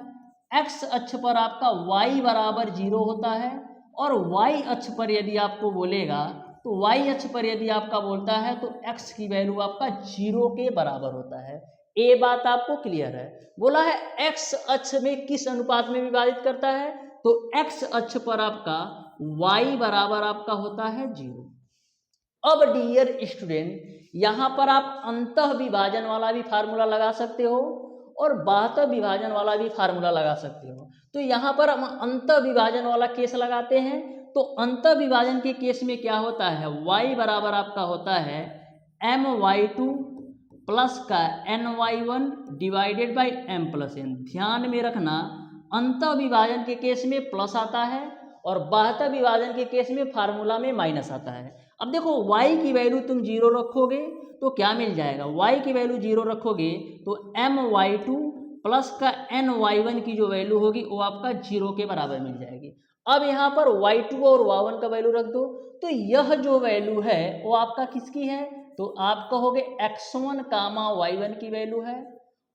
x अक्ष पर आपका y बराबर 0 होता है, और y अक्ष पर यदि आपको बोलेगा, तो y अक्ष पर यदि आपका बोलता है तो x की वैल्यू आपका 0 के बराबर होता है। ये बात आपको क्लियर है। बोला है x अक्ष में किस अनुपात में विभाजित करता है, तो x अक्ष पर आपका y बराबर आपका होता है 0। अब डियर स्टूडेंट, यहाँ पर आप अंतः विभाजन वाला भी फार्मूला लगा सकते हो और बाह्य विभाजन वाला भी फार्मूला लगा सकते हो। तो यहाँ पर हम अंतः विभाजन वाला केस लगाते हैं। तो अंतः विभाजन के केस में क्या होता है, y बराबर आपका होता है my2 प्लस का ny1 डिवाइडेड बाई m+n। ध्यान में रखना, अंतः विभाजन के केस में प्लस आता है और बाह्य विभाजन के केस में फार्मूला में माइनस आता है। अब देखो y की वैल्यू तुम 0 रखोगे तो क्या मिल जाएगा, y की वैल्यू 0 रखोगे तो my2 प्लस का ny1 की जो वैल्यू होगी वो आपका 0 के बराबर मिल जाएगी। अब यहाँ पर y2 और y1 का वैल्यू रख दो, तो यह जो वैल्यू है वो आपका किसकी है, तो आप कहोगे x1, y1 की वैल्यू है,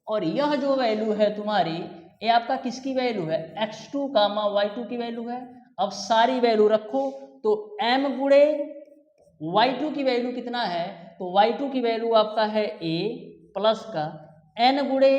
और यह जो वैल्यू है तुम्हारी ये आपका किसकी वैल्यू है, x2, y2 की वैल्यू है। अब सारी वैल्यू रखो तो m गुणे y2 की वैल्यू कितना है, तो y2 की वैल्यू आपका है a प्लस का n गुणे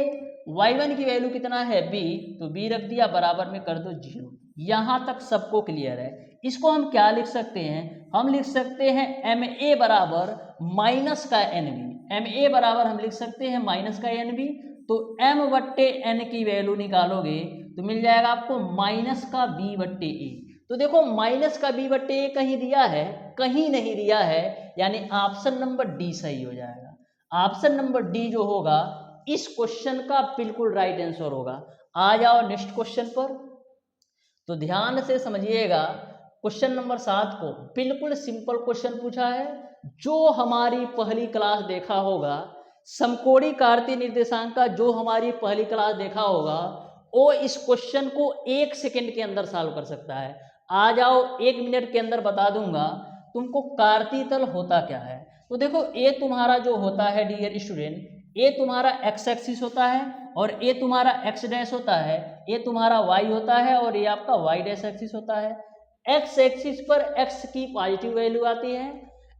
y1 की वैल्यू कितना है b, तो b रख दिया, बराबर में कर दो 0। यहाँ तक सबको क्लियर है। इसको हम क्या लिख सकते हैं, हम लिख सकते हैं ma बराबर माइनस का nb। ma बराबर हम लिख सकते हैं माइनस का nb। तो m/n की वैल्यू निकालोगे तो मिल जाएगा आपको माइनस का b/a। तो देखो माइनस का b/a कहीं दिया है, कहीं नहीं दिया है, यानी ऑप्शन नंबर डी सही हो जाएगा। ऑप्शन नंबर डी जो होगा इस क्वेश्चन का बिल्कुल राइट आंसर होगा। आ जाओ नेक्स्ट क्वेश्चन पर। तो ध्यान से समझिएगा, क्वेश्चन नंबर 7 को बिल्कुल सिंपल क्वेश्चन पूछा है। जो हमारी पहली क्लास देखा होगा, समकोणी कार्तीय निर्देशांक का जो हमारी पहली क्लास देखा होगा, वो इस क्वेश्चन को 1 सेकंड के अंदर सॉल्व कर सकता है। आ जाओ 1 मिनट के अंदर बता दूंगा तुमको कार्तीय तल होता क्या है। तो देखो ये तुम्हारा जो होता है डियर स्टूडेंट, ये तुम्हारा x एक्सिस होता है और ये तुम्हारा x डैश होता है, ये तुम्हारा y होता है और ये आपका y डैश एक्सिस होता है। x एक्सिस पर x की पॉजिटिव वैल्यू आती है,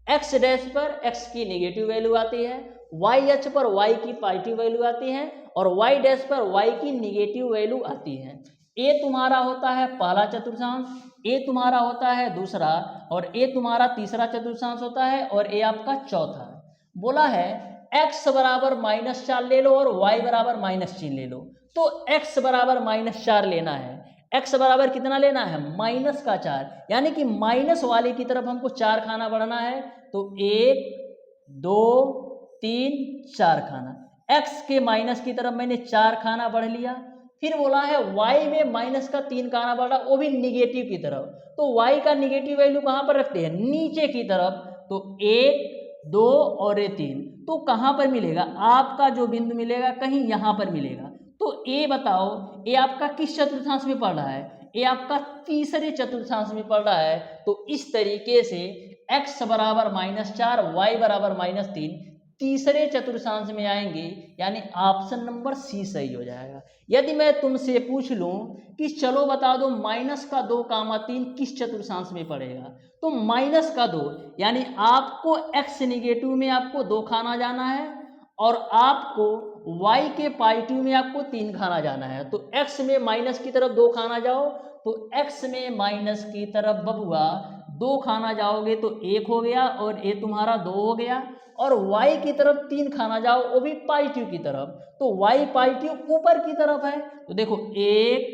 x डैश पर x की नेगेटिव वैल्यू आती है, y अक्ष पर y की पॉजिटिव वैल्यू आती है और y डैश पर y की नेगेटिव वैल्यू आती है। ये तुम्हारा होता है पहला चतुर्थांश ए तुम्हारा होता है दूसरा और ए तुम्हारा तीसरा चतुर्थांश होता है और ए आपका चौथा है। बोला है x बराबर -4 ले लो और y बराबर -3 ले लो। तो x बराबर -4 लेना है, x बराबर कितना लेना है -4, यानी कि माइनस वाले की तरफ हमको 4 खाना बढ़ना है। तो 1 2 3 4 खाना, x के माइनस की तरफ मैंने 4 खाना बढ़ लिया। फिर बोला है y में माइनस का 3 खाना बढ़ा, वो भी निगेटिव की तरफ। तो y का निगेटिव वैल्यू कहाँ पर रखते हैं, नीचे की तरफ। तो 1 2 और 3, तो कहाँ पर मिलेगा, आपका जो बिंदु मिलेगा कहीं यहाँ पर मिलेगा। तो ए बताओ, ए आपका किस चतुर्थांश में पड़ रहा है, ए आपका तीसरे चतुर्थांश में पड़ रहा है। तो इस तरीके से x बराबर -4 y बराबर -3 तीसरे चतुर्थांश में आएंगे, यानी ऑप्शन नंबर सी सही हो जाएगा। यदि मैं तुमसे पूछ लूं कि चलो बता दो -2, 3 किस चतुर्थांश में पड़ेगा, तो -2 यानी आपको x निगेटिव में आपको 2 खाना जाना है और आपको y के पॉजिटिव में आपको 3 खाना जाना है। तो x में माइनस की तरफ 2 खाना जाओ, तो x में माइनस की तरफ बबुआ 2 खाना जाओगे तो 1 हो गया और a तुम्हारा 2 हो गया। और y की तरफ 3 खाना जाओ, वो भी पॉजिटिव की तरफ, तो y पॉजिटिव ऊपर की तरफ है। तो देखो 1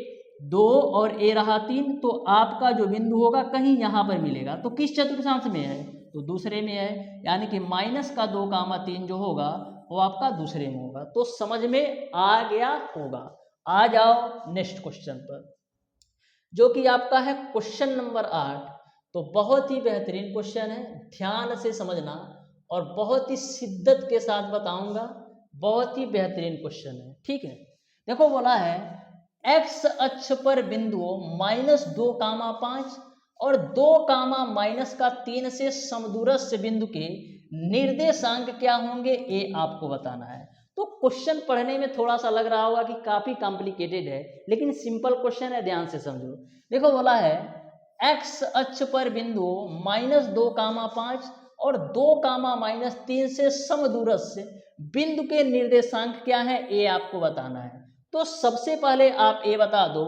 2 और a रहा 3, तो आपका जो बिंदु होगा कहीं यहाँ पर मिलेगा। तो किस चतुर्थांश में है, तो दूसरे में है, यानी कि -2, 3 जो होगा वो आपका दूसरे में होगा। तो समझ में आ गया होगा। आ जाओ नेक्स्ट क्वेश्चन पर, जो कि आपका है क्वेश्चन नंबर 8। तो बहुत ही बेहतरीन क्वेश्चन है, ध्यान से समझना और बहुत ही शिद्दत के साथ बताऊंगा। बहुत ही बेहतरीन क्वेश्चन है, ठीक है। देखो बोला है x अक्ष पर बिंदुओं -2, 5 और 2, -3 से समदूरस्थ बिंदु के निर्देशांक क्या होंगे, ये आपको बताना है। तो क्वेश्चन पढ़ने में थोड़ा सा लग रहा होगा कि काफी कॉम्प्लिकेटेड है, लेकिन सिंपल क्वेश्चन है, ध्यान से समझो। देखो बोला है x अक्ष पर बिंदु -2, 5 और 2, -3 से समदूरस्थ बिंदु के निर्देशांक क्या है, ये आपको बताना है। तो सबसे पहले आप ये बता दो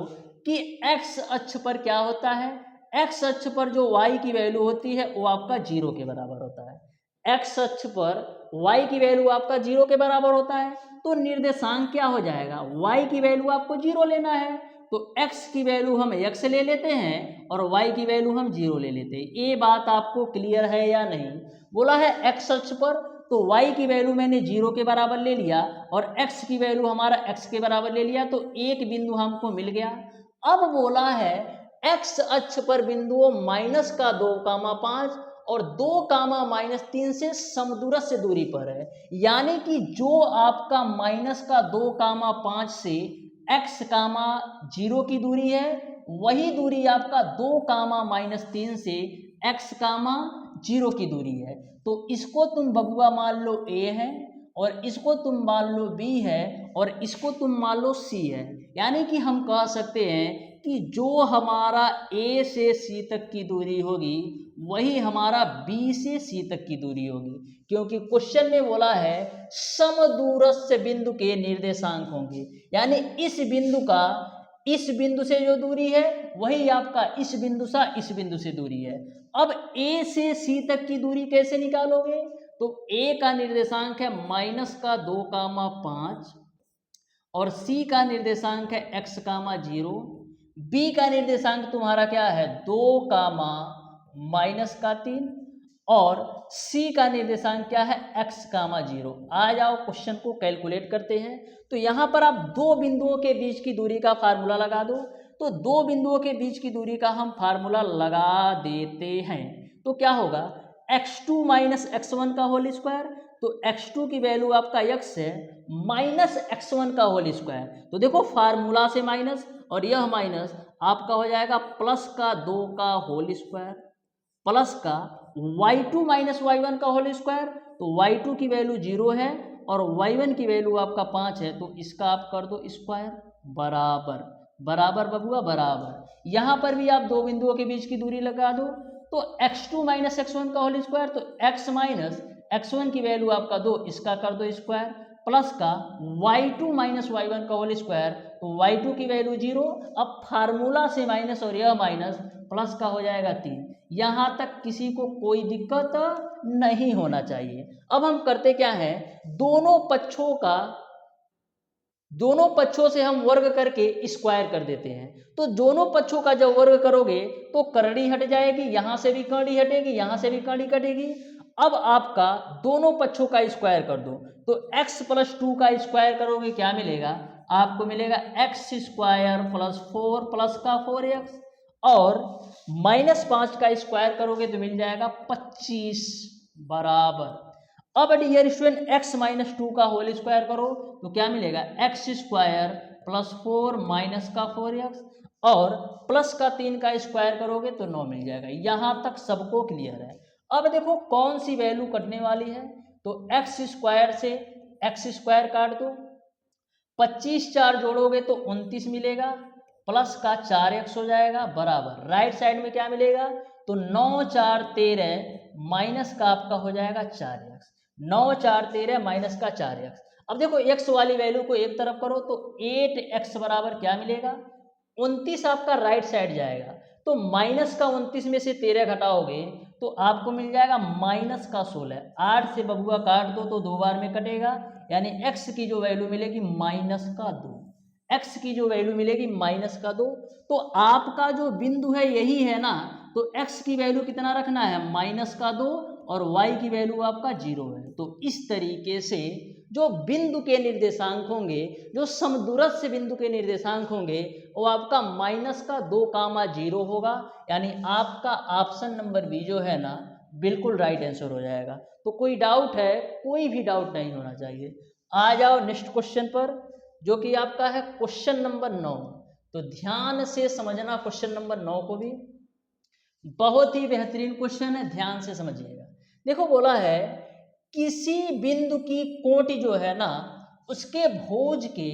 कि x अक्ष पर क्या होता है। x अक्ष पर जो y की वैल्यू होती है वो आपका 0 के बराबर होता है। x अक्ष पर y की वैल्यू आपका 0 के बराबर होता है, तो निर्देशांक क्या हो जाएगा, y की वैल्यू आपको 0 लेना है। तो x की वैल्यू हम x ले लेते हैं और y की वैल्यू हम 0 ले लेते हैं। ये बात आपको क्लियर है या नहीं। बोला है x अक्ष पर, तो y की वैल्यू मैंने 0 के बराबर ले लिया और x की वैल्यू हमारा x के बराबर ले लिया, तो एक बिंदु हमको मिल गया। अब बोला है x अक्ष पर बिंदुओं -2, 5 और 2, -3 से समदूरस्थ दूरी पर है, यानी कि जो आपका -2, 5 से x, 0 की दूरी है, वही दूरी आपका 2, -3 से x, 0 की दूरी है। तो इसको तुम बबुआ मान लो a है और इसको तुम मान लो b है और इसको तुम मान लो c है। यानी कि हम कह सकते हैं कि जो हमारा a से c तक की दूरी होगी वही हमारा b से c तक की दूरी होगी, क्योंकि क्वेश्चन में बोला है समदूरस्थ बिंदु के निर्देशांक होंगे, यानी इस बिंदु से जो दूरी है वही आपका इस बिंदु से दूरी है। अब a से c तक की दूरी कैसे निकालोगे, तो a का निर्देशांक है -2, 5 और c का निर्देशांक है x, 0। b का निर्देशांक तुम्हारा क्या है 2, -3 और c का निर्देशांक क्या है x, 0। आ जाओ क्वेश्चन को कैलकुलेट करते हैं। तो यहाँ पर आप दो बिंदुओं के बीच की दूरी का फार्मूला लगा दो। तो दो बिंदुओं के बीच की दूरी का हम फार्मूला लगा देते हैं। तो क्या होगा x2 - x1 का होल स्क्वायर, तो x2 की वैल्यू आपका x है -x1 का होल स्क्वायर। तो देखो फार्मूला से माइनस और यह माइनस आपका हो जाएगा +2 का होल स्क्वायर प्लस का y2 - y1 का होल स्क्वायर। तो y2 की वैल्यू 0 है और y1 की वैल्यू आपका 5 है, तो इसका आप कर दो स्क्वायर बराबर बबुआ बराबर। यहाँ पर भी आप दो बिंदुओं के बीच की दूरी लगा दो। तो x2 - x1 का होल स्क्वायर, तो x - x1 की वैल्यू आपका 2, इसका कर दो स्क्वायर प्लस का y2 - y1 का होल स्क्वायर, तो y2 की वैल्यू 0। अब फार्मूला से माइनस और यह माइनस प्लस का हो जाएगा 3। यहाँ तक किसी को कोई दिक्कत नहीं होना चाहिए। अब हम करते क्या है, दोनों पक्षों से हम वर्ग करके स्क्वायर कर देते हैं। तो दोनों पक्षों का जब वर्ग करोगे तो करड़ी हट जाएगी, यहां से भी करड़ी हटेगी, यहां से भी करड़ी कटेगी। अब आपका दोनों पक्षों का स्क्वायर कर दो, तो x + 2 का स्क्वायर करोगे क्या मिलेगा, आपको मिलेगा x² + 4 प्लस का 4x, और -5 का स्क्वायर करोगे तो मिल जाएगा 25 बराबर। अब डियर स्टूडेंट x - 2 का होल स्क्वायर करो तो क्या मिलेगा, x² + 4 माइनस का 4x, और प्लस का 3 का स्क्वायर करोगे तो 9 मिल जाएगा। यहां तक सबको क्लियर है। अब देखो कौन सी वैल्यू कटने वाली है, तो x² से x² काट दो, 25 4 जोड़ोगे तो 29 मिलेगा, प्लस का 4x हो जाएगा बराबर, राइट साइड में क्या मिलेगा, तो 9 4 13 माइनस का आपका हो जाएगा 4x, 9 4 13 माइनस का 4x। अब देखो x वाली वैल्यू को एक तरफ करो तो 8x बराबर क्या मिलेगा, 29 आपका राइट साइड जाएगा, तो माइनस का 29 में से 13 घटाओगे तो आपको मिल जाएगा माइनस का 16। 8 से बबुआ काट दो तो 2 बार में कटेगा, यानी x की जो वैल्यू मिलेगी -2, x की जो वैल्यू मिलेगी -2। तो आपका जो बिंदु है यही है ना, तो x की वैल्यू कितना रखना है, -2, और y की वैल्यू आपका 0 है। तो इस तरीके से जो बिंदु के निर्देशांक होंगे, जो समदूरस्थ बिंदु के निर्देशांक होंगे, वो आपका -2, 0 होगा, यानी आपका ऑप्शन नंबर बी जो है ना बिल्कुल राइट आंसर हो जाएगा। तो कोई डाउट है, कोई भी डाउट नहीं होना चाहिए। आ जाओ नेक्स्ट क्वेश्चन पर, जो कि आपका है क्वेश्चन नंबर 9। तो ध्यान से समझना क्वेश्चन नंबर 9 को भी, बहुत ही बेहतरीन क्वेश्चन है, ध्यान से समझिएगा। देखो बोला है किसी बिंदु की कोटि जो है ना उसके भुज के,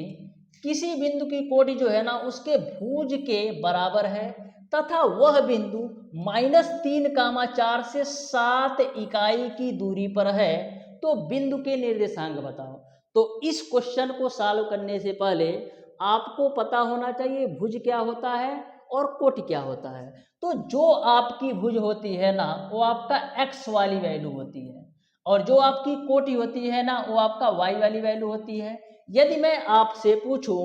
किसी बिंदु की कोटि जो है ना उसके भुज के बराबर है, तथा वह बिंदु -3, 4 से 7 इकाई की दूरी पर है, तो बिंदु के निर्देशांक बताओ। तो इस क्वेश्चन को सॉल्व करने से पहले आपको पता होना चाहिए भुज क्या होता है और कोटि क्या होता है। तो जो आपकी भुज होती है ना वो आपका x वाली वैल्यू होती है, और जो आपकी कोटि होती है ना वो आपका y वाली वैल्यू होती है। यदि मैं आपसे पूछूं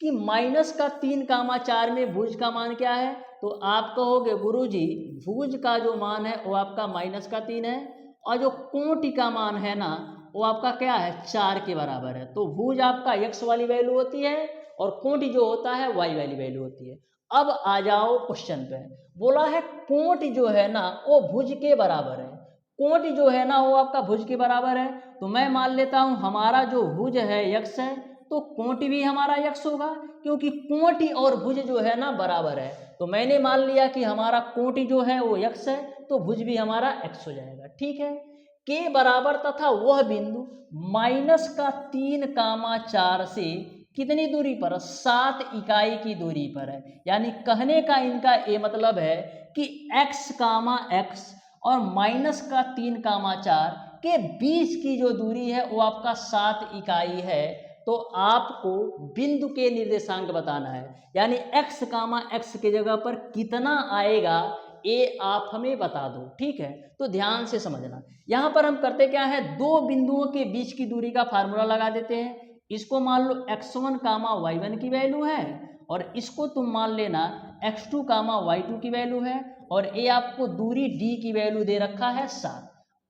कि -3, 4 में भुज का मान क्या है, तो आप कहोगे गुरुजी भुज का जो मान है वो आपका -3 है, और जो कोटि का मान है ना वो आपका क्या है, 4 के बराबर है। तो भुज आपका x वाली वैल्यू होती है और कोटि जो होता है y वाली वैल्यू होती है। अब आ जाओ क्वेश्चन पे, बोला है कोटि जो है ना वो भुज के बराबर है, कोटि जो है ना वो आपका भुज के बराबर है। तो मैं मान लेता हूं हमारा जो भुज है x है, तो कोटि भी हमारा x होगा, क्योंकि कोटि और भुज जो है ना बराबर है। तो मैंने मान लिया कि हमारा कोटि जो है वो x है, तो भुज भी हमारा x हो जाएगा, ठीक है। के बराबर तथा वह बिंदु -3, 4 से कितनी दूरी पर, 7 इकाई की दूरी पर है। यानी कहने का इनका ये मतलब है कि x, x और -3, 4 के बीच की जो दूरी है वो आपका 7 इकाई है। तो आपको बिंदु के निर्देशांक बताना है, यानी x, x के जगह पर कितना आएगा ये आप हमें बता दो, ठीक है। तो ध्यान से समझना, यहाँ पर हम करते क्या है, दो बिंदुओं के बीच की दूरी का फार्मूला लगा देते हैं। इसको मान लो x1, y1 की वैल्यू है, और इसको तुम मान लेना x2, y2 की वैल्यू है, और ये आपको दूरी d की वैल्यू दे रखा है 7।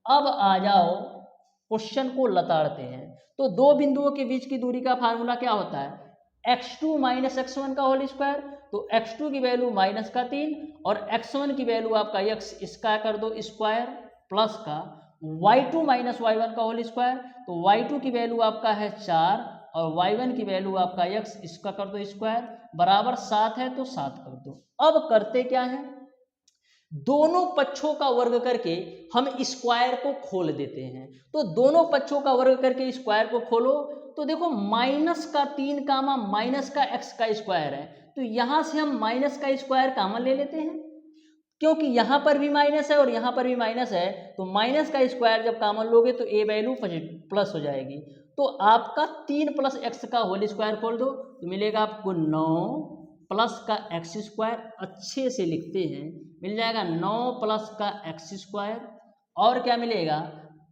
अब आ जाओ क्वेश्चन को लताड़ते हैं। तो दो बिंदुओं के बीच की दूरी का फार्मूला क्या होता है, x2 - x1 का होल स्क्वायर। तो x2 की वैल्यू -3 और x1 की वैल्यू आपका x, इसका कर दो स्क्वायर, प्लस का y2 - y1 का होल स्क्वायर। तो y2 की वैल्यू आपका है 4 और y1 की वैल्यू आपका x, इसका कर दो स्क्वायर, बराबर 7 है तो 7 कर दो। अब करते क्या है, दोनों पक्षों का वर्ग करके हम स्क्वायर को खोल देते हैं। तो दोनों पक्षों का वर्ग करके स्क्वायर को खोलो, तो देखो -3, x का स्क्वायर है, तो यहां से हम माइनस का स्क्वायर कॉमन ले लेते हैं, क्योंकि यहां पर भी माइनस है और यहां पर भी माइनस है। तो माइनस का स्क्वायर जब कॉमन लोगे तो ए वैल्यू प्लस हो जाएगी। तो आपका 3 प्लस एक्स का होल स्क्वायर खोल दो तो मिलेगा आपको 9 प्लस का एक्स स्क्वायर, अच्छे से लिखते हैं, मिल जाएगा 9 प्लस का एक्स स्क्वायर और क्या मिलेगा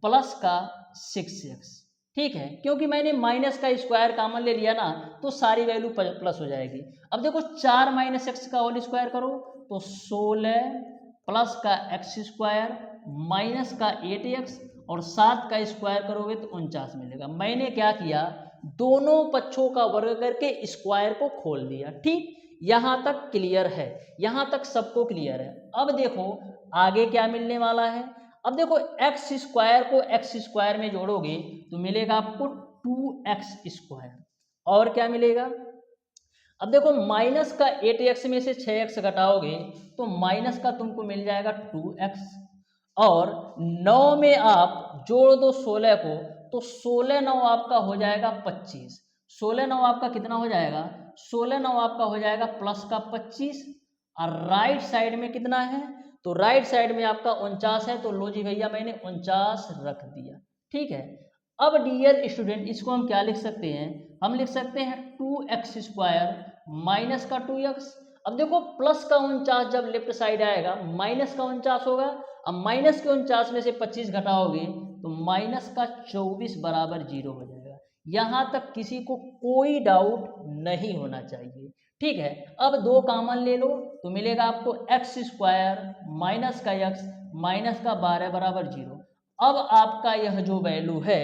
प्लस का 6x। ठीक है, क्योंकि मैंने माइनस का स्क्वायर कॉमन ले लिया ना तो सारी वैल्यू प्लस हो जाएगी। अब देखो 4 माइनस एक्स का होल स्क्वायर करो तो 16 प्लस का एक्स स्क्वायर माइनस का 8x और 7 का स्क्वायर करोगे तो 49 मिलेगा। मैंने क्या किया, दोनों पक्षों का वर्ग करके स्क्वायर को खोल दिया। ठीक, यहां तक क्लियर है, यहां तक सबको क्लियर है। अब देखो आगे क्या मिलने वाला है। अब देखो एक्स स्क्वायर को एक्स स्क्वायर में जोड़ोगे तो मिलेगा आपको 2x स्क्वायर और क्या मिलेगा। अब देखो माइनस का 8x में से 6x घटाओगे तो माइनस का तुमको मिल जाएगा 2x और 9 में आप जोड़ दो 16 को तो 16 9 आपका हो जाएगा 25। 16 9 आपका कितना हो जाएगा, 16 9 आपका हो जाएगा प्लस का 25 और राइट साइड में कितना है तो राइट साइड में आपका 49 है। तो लो जी भैया मैंने 49 रख दिया। ठीक है, अब डियर स्टूडेंट इसको हम क्या लिख सकते हैं, हम लिख सकते हैं 2x स्क्वायर माइनस का 2x। अब देखो प्लस का 49 जब लेफ्ट साइड आएगा माइनस का 49 होगा। अब माइनस के 49 में से 25 घटाओगे तो माइनस का 24 बराबर 0 हो जाएगा। यहां तक किसी को कोई डाउट नहीं होना चाहिए। ठीक है, अब दो कॉमन ले लो तो मिलेगा आपको एक्स स्क्वायर माइनस का एक्स माइनस का 12 बराबर 0। अब आपका यह जो वैल्यू है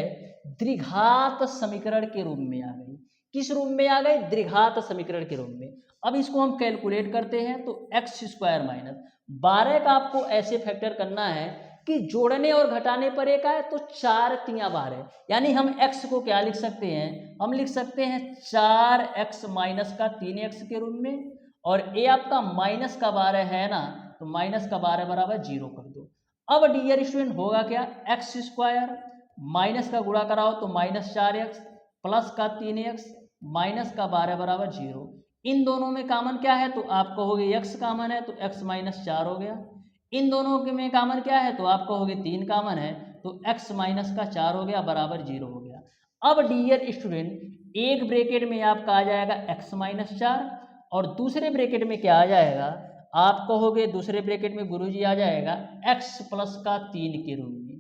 द्विघात समीकरण के रूप में आ गई। किस रूप में आ गई, द्विघात समीकरण के रूप में। अब इसको हम कैलकुलेट करते हैं तो एक्स स्क्वायर माइनस 12 का आपको ऐसे फैक्टर करना है कि जोड़ने और घटाने पर एक आए तो 4 तिया 12, यानी हम x को क्या लिख सकते हैं, हम लिख सकते हैं 4x माइनस का 3x के रूप में और a आपका माइनस का 12 है ना तो माइनस का 12 बराबर 0 कर दो। अब डियर स्टूडेंट होगा क्या, एक्स स्क्वायर माइनस का गुणा कराओ तो माइनस 4x प्लस का 3x माइनस का 12 बराबर 0। इन दोनों में कॉमन क्या है तो आप कहोगे x कॉमन है तो x माइनस 4 हो गया। इन दोनों के में कॉमन क्या है तो आप कहोगे 3 कॉमन है तो x माइनस का 4 हो गया बराबर 0 हो गया। अब डियर स्टूडेंट एक ब्रैकेट में आपका आ जाएगा x माइनस 4 और दूसरे ब्रैकेट में क्या आ जाएगा, आप कहोगे दूसरे ब्रैकेट में गुरुजी आ जाएगा x प्लस का 3 के रूप में।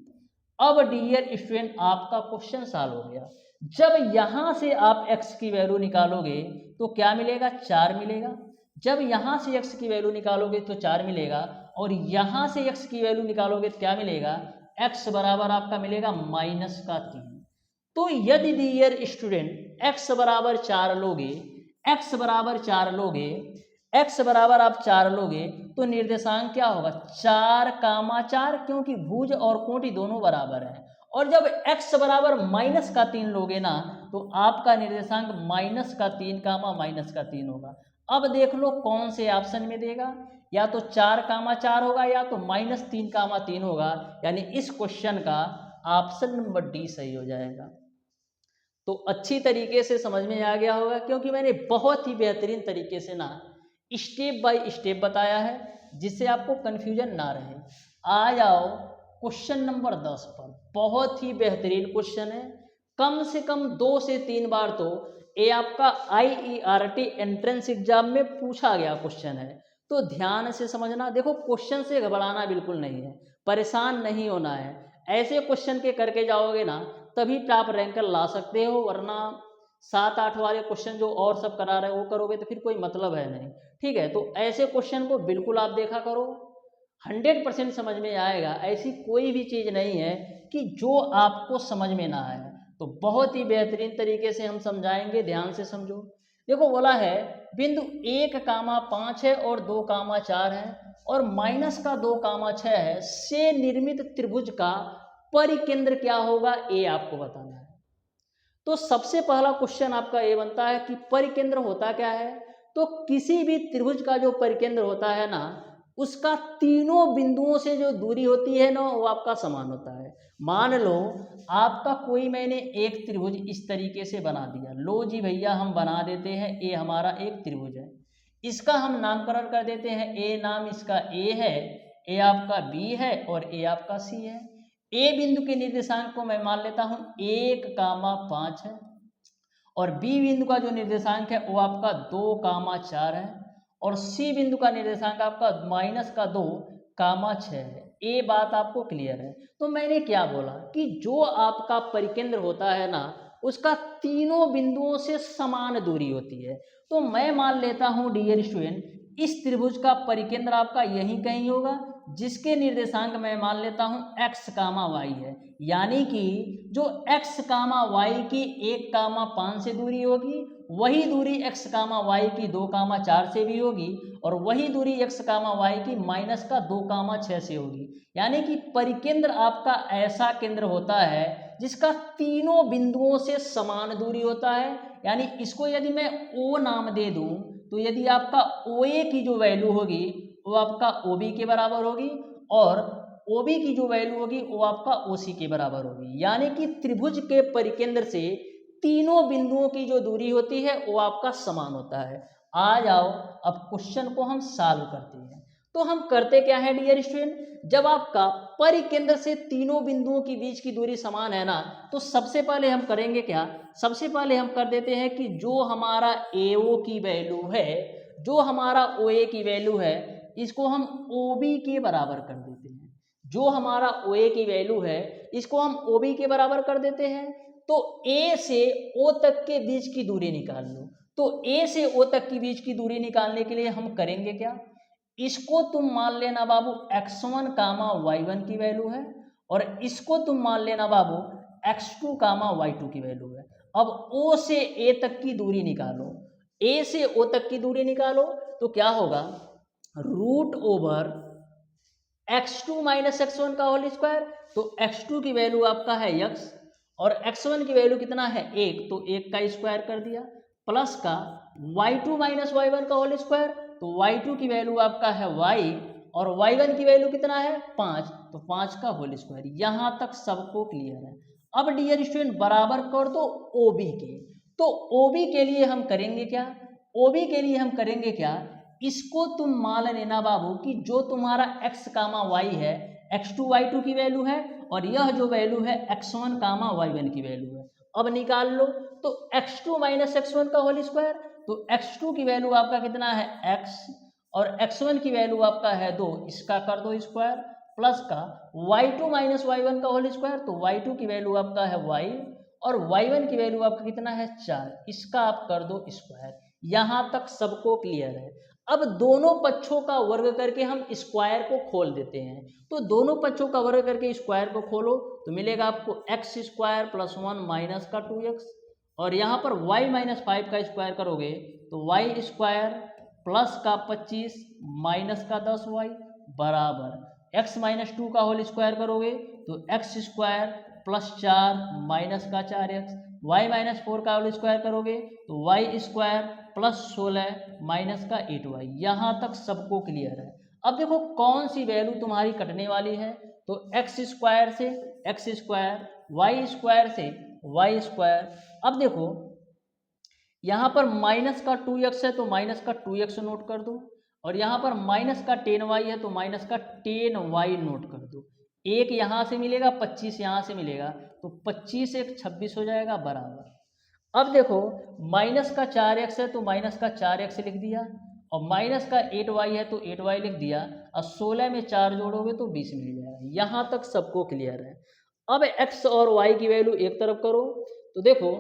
अब डियर स्टूडेंट आपका क्वेश्चन सॉल्व हो गया। जब यहां से आप x की वैल्यू निकालोगे तो क्या मिलेगा, 4 मिलेगा। जब यहां से x की वैल्यू निकालोगे तो 4 मिलेगा और यहां से x की वैल्यू निकालोगे तो क्या मिलेगा, x बराबर आपका मिलेगा माइनस का 3। तो यदि डियर स्टूडेंट x बराबर 4 लोगे, x बराबर 4 लोगे, x बराबर आप 4 लोगे तो निर्देशांक क्या होगा 4 कामा 4, क्योंकि भुज और कोटि दोनों बराबर है। और जब x बराबर माइनस का 3 लोगे ना तो आपका निर्देशांक माइनस का 3 कामा माइनस का 3 होगा। अब देख लो कौन से ऑप्शन में देगा, या तो 4 कामा 4 होगा या तो माइनस 3 कामा 3 होगा, यानी इस क्वेश्चन का ऑप्शन नंबर डी सही हो जाएगा। तो अच्छी तरीके से समझ में आ गया होगा, क्योंकि मैंने बहुत ही बेहतरीन तरीके से ना स्टेप बाय स्टेप बताया है जिससे आपको कन्फ्यूजन ना रहे। आ जाओ क्वेश्चन नंबर 10 पर। बहुत ही बेहतरीन क्वेश्चन है, कम से कम 2 से 3 बार तो ये आपका IERT एंट्रेंस एग्जाम में पूछा गया क्वेश्चन है, तो ध्यान से समझना। देखो क्वेश्चन से घबराना बिल्कुल नहीं है, परेशान नहीं होना है। ऐसे क्वेश्चन के करके जाओगे ना तभी टॉप रैंकर ला सकते हो, वरना 7 8 वाले क्वेश्चन जो और सब करा रहे हो वो करोगे तो फिर कोई मतलब है नहीं। ठीक है, तो ऐसे क्वेश्चन को बिल्कुल आप देखा करो, 100% समझ में आएगा। ऐसी कोई भी चीज़ नहीं है कि जो आपको समझ में ना आए। तो बहुत ही बेहतरीन तरीके से हम समझाएंगे, ध्यान से समझो। देखो बोला है बिंदु 1 कामा 5 है और 2 कामा 4 है और माइनस का 2 कामा 6 है से निर्मित त्रिभुज का परिकेंद्र क्या होगा, ये आपको बताना है। तो सबसे पहला क्वेश्चन आपका ये बनता है कि परिकेंद्र होता क्या है। तो किसी भी त्रिभुज का जो परिकेंद्र होता है ना उसका तीनों बिंदुओं से जो दूरी होती है ना वो आपका समान होता है। मान लो आपका कोई मैंने एक त्रिभुज इस तरीके से बना दिया, लो जी भैया हम बना देते हैं ये हमारा एक त्रिभुज है, इसका हम नामकरण कर देते हैं, ए नाम इसका ए है, ए आपका बी है और ए आपका सी है। ए बिंदु के निर्देशांक को मैं मान लेता हूं 1,5 है, और बी बिंदु का जो निर्देशांक है वो आपका 2,4 है, और सी बिंदु का निर्देशांक आपका -2,6 है। ये बात आपको क्लियर है। तो मैंने क्या बोला कि जो आपका परिकेंद्र होता है ना, उसका तीनों बिंदुओं से समान दूरी होती है। तो मैं मान लेता हूं डियर स्टूडेंट, इस त्रिभुज का परिकेंद्र आपका यहीं कहीं होगा, जिसके निर्देशांक मैं मान लेता हूं x, y है। यानी कि जो x, y की 1,5 से दूरी होगी, वही दूरी x, y की 2,4 से भी होगी, और वही दूरी x, y की -2,6 से होगी। यानी कि परिकेंद्र आपका ऐसा केंद्र होता है जिसका तीनों बिंदुओं से समान दूरी होता है। यानी इसको यदि मैं O नाम दे दूं, तो यदि आपका OA की जो वैल्यू होगी वो आपका OB के बराबर होगी, और OB की जो वैल्यू होगी वो आपका OC के बराबर होगी। यानी कि त्रिभुज के परिकेंद्र से तीनों बिंदुओं की जो दूरी होती है वो आपका समान होता है। आ जाओ अब क्वेश्चन को हम सॉल्व करते हैं। तो हम करते क्या है डियर स्टूडेंट, जब आपका परिकेंद्र से तीनों बिंदुओं के बीच की दूरी समान है ना, तो सबसे पहले हम करेंगे क्या, सबसे पहले हम कर देते हैं कि जो हमारा AO की वैल्यू है, जो हमारा OA की वैल्यू है, इसको हम OB के बराबर कर देते हैं। जो हमारा OA की वैल्यू है इसको हम OB के बराबर कर देते हैं। तो A से O तक के बीच की दूरी निकाल लो। तो A से O तक की बीच की दूरी निकालने के लिए हम करेंगे क्या, इसको तुम मान लेना बाबू x1, y1 की वैल्यू है, और इसको तुम मान लेना बाबू x2, y2 की वैल्यू है। अब O से A तक की दूरी निकालो, A से O तक की दूरी निकालो, तो क्या होगा, √ओवर x2 - x1 का होल स्क्वायर। तो x2 की वैल्यू आपका है x, और x1 की वैल्यू कितना है 1, तो 1 का स्क्वायर कर दिया, प्लस का y2 - y1 का होल स्क्वायर। तो y2 की वैल्यू आपका है y, और y1 की वैल्यू कितना है 5, तो 5 का होल स्क्वायर। यहां तक सबको क्लियर है। अब डियर स्टूडेंट बराबर कर दो OB के। तो OB के लिए हम करेंगे क्या, OB के लिए हम करेंगे क्या, इसको तुम मान लेना बाबू कि जो तुम्हारा x, y है, x2, y2 की वैल्यू है, और यह जो वैल्यू है x1, y1 की वैल्यू है। अब निकाल लो, तो x2 - x1 का होल स्क्वायर। तो x2 की वैल्यू आपका कितना है x, और x1 की वैल्यू आपका है 2, इसका कर दो स्क्वायर, प्लस का y2 - y1 का होल स्क्वायर। तो y2 की वैल्यू आपका है y, और y1 की वैल्यू आपका कितना है 4, इसका आप कर दो स्क्वायर। यहां तक सबको क्लियर है। अब दोनों पक्षों का वर्ग करके हम स्क्वायर को खोल देते हैं। तो दोनों पक्षों का वर्ग करके स्क्वायर को खोलो, तो मिलेगा आपको x² + 1 माइनस का 2x, और यहाँ पर y - 5 का स्क्वायर करोगे तो y² प्लस का 25 माइनस का 10y बराबर x - 2 का होल स्क्वायर करोगे तो x² + 4 माइनस का 4x, y - 4 का होल स्क्वायर करोगे तो y² + 16 माइनस का 8y। यहाँ तक सबको क्लियर है। अब देखो कौन सी वैल्यू तुम्हारी कटने वाली है, तो x² से x², y² से y²। अब देखो यहाँ पर माइनस का 2x है तो माइनस का 2x नोट कर दो, और यहाँ पर माइनस का 10y है तो माइनस का 10y नोट कर दो। एक यहाँ से मिलेगा, 25 यहाँ से मिलेगा, तो 25 एक 26 हो जाएगा बराबर। अब देखो माइनस का 4x है तो माइनस का 4x लिख दिया, और माइनस का 8y है तो 8y लिख दिया, और 16 में 4 जोड़ोगे तो 20 मिल जाएगा। यहाँ तक सबको क्लियर है। अब x और y की वैल्यू एक तरफ करो, तो देखो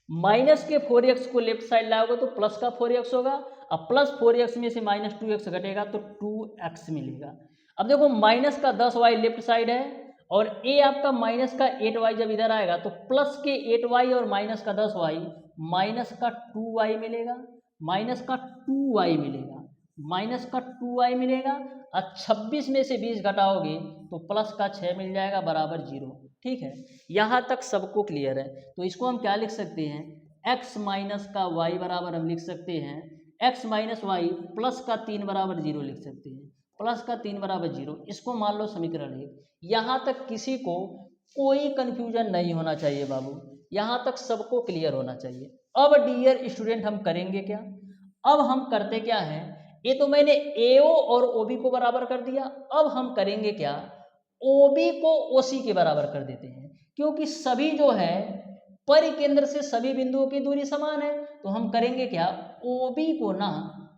माइनस के 4x को लेफ्ट साइड लाओगे तो प्लस का 4x होगा, अब प्लस 4x में से माइनस 2x घटेगा तो 2x मिलेगा। अब देखो माइनस का 10y लेफ्ट साइड है, और a आपका माइनस का 8y जब इधर आएगा तो प्लस के 8y और माइनस का 10y माइनस का 2y मिलेगा, माइनस का 2y मिलेगा, माइनस का 2y मिलेगा, और 26 में से 20 घटाओगे तो प्लस का 6 मिल जाएगा बराबर 0। ठीक है, यहाँ तक सबको क्लियर है। तो इसको हम क्या लिख सकते हैं, x माइनस का y बराबर हम लिख सकते हैं x माइनस वाई प्लस का 3 बराबर 0 लिख सकते हैं, प्लस का 3 बराबर 0। इसको मान लो समीकरण 1। यहाँ तक किसी को कोई कंफ्यूजन नहीं होना चाहिए बाबू, यहाँ तक सबको क्लियर होना चाहिए। अब डियर स्टूडेंट हम करेंगे क्या, अब हम करते क्या है, ये तो मैंने AO और OB को बराबर कर दिया। अब हम करेंगे क्या, OB को OC के बराबर कर देते हैं, क्योंकि सभी जो है परिकेंद्र से सभी बिंदुओं की दूरी समान है। तो हम करेंगे क्या, OB को ना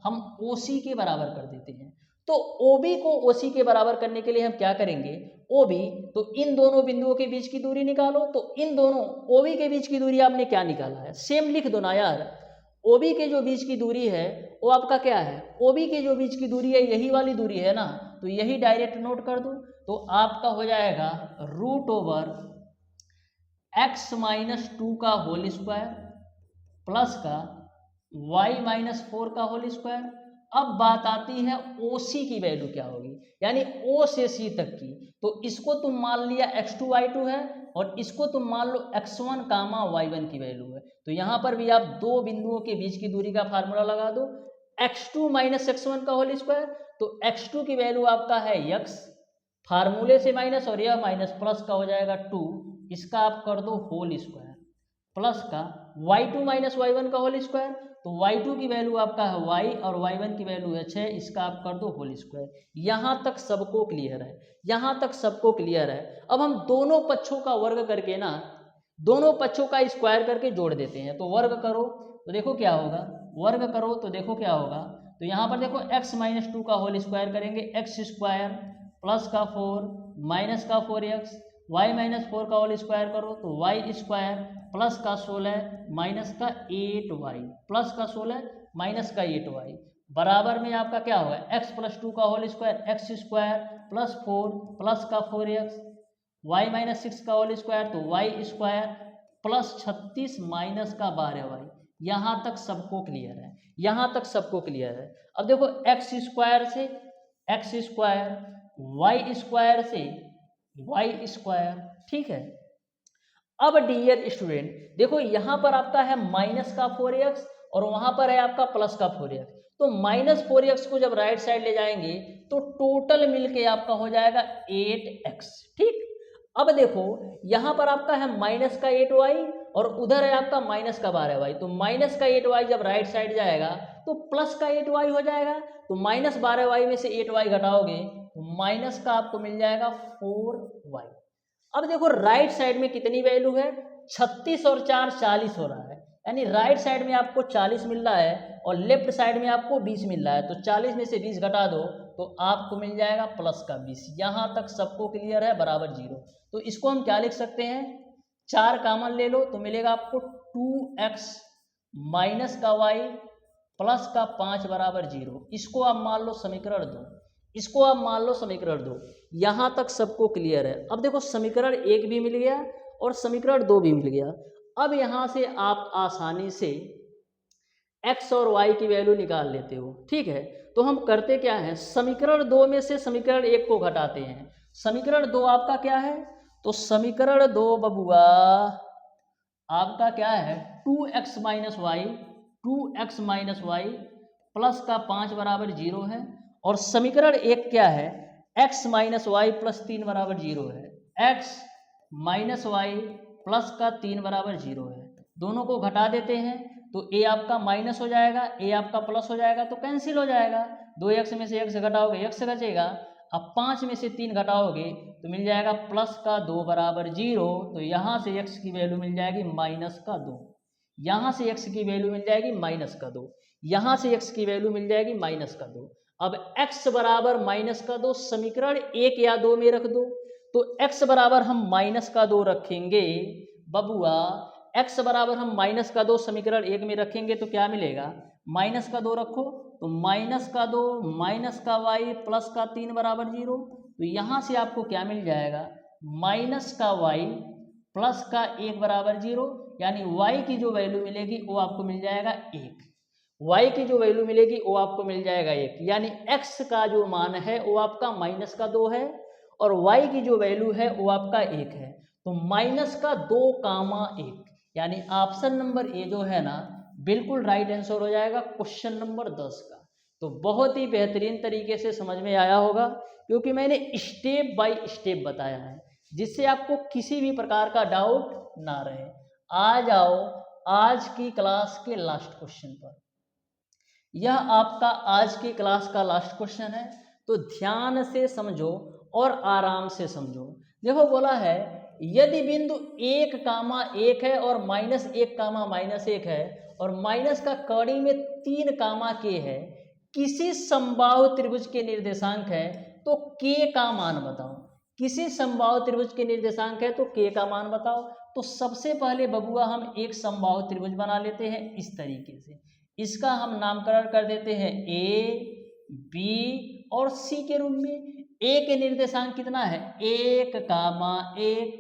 हम OC के बराबर कर देते हैं। तो OB को OC के बराबर करने के लिए हम क्या करेंगे, OB, तो इन दोनों बिंदुओं के बीच की दूरी निकालो। तो इन दोनों OB के बीच की दूरी आपने क्या निकाला है, सेम लिख दो ना यार। OB के जो बीच की दूरी है वो आपका क्या है, OB के जो बीच की दूरी है यही वाली दूरी है ना, तो यही डायरेक्ट नोट कर दो। तो आपका हो जाएगा √(x-2) का होल स्क्वायर प्लस का y-4 का होल स्क्वायर। अब बात आती है OC की वैल्यू क्या होगी, यानी O से C तक की। तो इसको तुम मान लिया x2 y2 है और इसको तुम मान लो x1 कामा y1 की वैल्यू है। तो यहाँ पर भी आप दो बिंदुओं के बीच की दूरी का फार्मूला लगा दो, x2 माइनस x1 का होल स्क्वायर। तो x2 की वैल्यू आपका है x, फार्मूले से माइनस, और यह माइनस प्लस का हो जाएगा 2, इसका आप कर दो होल स्क्वायर प्लस का y2 माइनस y1 का होल स्क्वायर। तो y2 की वैल्यू आपका है y और y1 की वैल्यू है 6, इसका आप कर दो होल स्क्वायर। यहाँ तक सबको क्लियर है, यहाँ तक सबको क्लियर है। अब हम दोनों पक्षों का वर्ग करके ना, दोनों पक्षों का स्क्वायर करके जोड़ देते हैं। तो वर्ग करो तो देखो क्या होगा, वर्ग करो तो देखो क्या होगा। तो यहाँ पर देखो x-2 का होल स्क्वायर करेंगे, x स्क्वायर प्लस का 4 माइनस का 4x, y-4 का होल स्क्वायर करो तो y स्क्वायर प्लस का 16 माइनस का 8y प्लस का 16 माइनस का 8y बराबर में आपका क्या होगा, x + 2 का whole square, x square plus 4 plus का 4x, y-6 का होल स्क्वायर तो y स्क्वायर प्लस 36 माइनस का 12y। यहाँ तक सबको क्लियर है, यहाँ तक सबको क्लियर है। अब देखो x स्क्वायर से x स्क्वायर, y स्क्वायर से y स्क्वायर, ठीक है। अब डियर स्टूडेंट देखो यहाँ पर आपका है माइनस का 4x और वहां पर है आपका प्लस का 4x। तो माइनस 4x को जब राइट साइड ले जाएंगे तो टोटल मिलके आपका हो जाएगा 8x, ठीक। अब देखो यहाँ पर आपका है माइनस का 8y और उधर है आपका माइनस का 12y। तो माइनस का 8y जब राइट साइड जाएगा तो प्लस का 8y हो जाएगा। तो माइनस 12y में से 8y घटाओगे तो माइनस का आपको मिल जाएगा 4y। अब देखो राइट साइड में कितनी वैल्यू है, 36 और 4 40 हो रहा है, यानी राइट साइड में आपको 40 मिल रहा है और लेफ्ट साइड में आपको 20 मिल रहा है। तो 40 में से 20 घटा दो तो आपको मिल जाएगा प्लस का 20। यहाँ तक सबको क्लियर है, बराबर 0। तो इसको हम क्या लिख सकते हैं, 4 कामन ले लो तो मिलेगा आपको 2x माइनस का y प्लस का 5 बराबर 0। इसको आप मान लो समीकरण 2, इसको आप मान लो समीकरण 2। यहाँ तक सबको क्लियर है। अब देखो समीकरण 1 भी मिल गया और समीकरण 2 भी मिल गया। अब यहाँ से आप आसानी से x और y की वैल्यू निकाल लेते हो, ठीक है। तो हम करते क्या है, समीकरण 2 में से समीकरण 1 को घटाते हैं। समीकरण 2 आपका क्या है, तो समीकरण 2 बबुआ आपका क्या है, 2x माइनस y प्लस का 5 बराबर 0 है। और समीकरण 1 क्या है, x माइनस वाई प्लस 3 बराबर 0 है, x माइनस वाई प्लस का 3 बराबर 0 है। दोनों को घटा देते हैं तो a आपका माइनस हो जाएगा, a आपका प्लस हो जाएगा, तो कैंसिल हो जाएगा। 2x में से x घटाओगे x बचेगा। अब 5 में से 3 घटाओगे तो मिल जाएगा प्लस का 2 बराबर 0। तो यहाँ से x की वैल्यू मिल जाएगी माइनस का 2, यहाँ से x की वैल्यू मिल जाएगी माइनस का 2, यहाँ से x की वैल्यू मिल जाएगी माइनस का 2। अब x बराबर माइनस का 2 समीकरण 1 या 2 में रख दो। तो x बराबर हम माइनस का 2 रखेंगे बबुआ, x बराबर हम माइनस का 2 समीकरण 1 में रखेंगे तो क्या मिलेगा, माइनस का 2 रखो तो माइनस का 2 माइनस का y प्लस का 3 बराबर 0। तो यहाँ से आपको क्या मिल जाएगा, माइनस का y प्लस का 1 बराबर 0, यानी y की जो वैल्यू मिलेगी वो आपको मिल जाएगा 1। y की जो वैल्यू मिलेगी वो आपको मिल जाएगा 1, यानी x का जो मान है वो आपका माइनस का 2 है और y की जो वैल्यू है वो आपका 1 है। तो माइनस का 2 कामा 1, यानी ऑप्शन नंबर ए जो है ना बिल्कुल राइट आंसर हो जाएगा क्वेश्चन नंबर 10 का। तो बहुत ही बेहतरीन तरीके से समझ में आया होगा, क्योंकि मैंने स्टेप बाय स्टेप बताया है जिससे आपको किसी भी प्रकार का डाउट ना रहे। आ जाओ आज की क्लास के लास्ट क्वेश्चन पर। यह आपका आज की क्लास का लास्ट क्वेश्चन है, तो ध्यान से समझो और आराम से समझो। देखो बोला है यदि बिंदु 1, 1 है और -1, -1 है और माइनस का कड़ी में 3, k है, किसी समबाहु त्रिभुज के निर्देशांक है तो k का मान बताओ। किसी समबाहु त्रिभुज के निर्देशांक है तो k का मान बताओ। तो सबसे पहले बबुआ हम एक समबाहु त्रिभुज बना लेते हैं इस तरीके से। इसका हम नामकरण कर देते हैं A, B और C के रूप में। A के निर्देशांक कितना है 1, 1,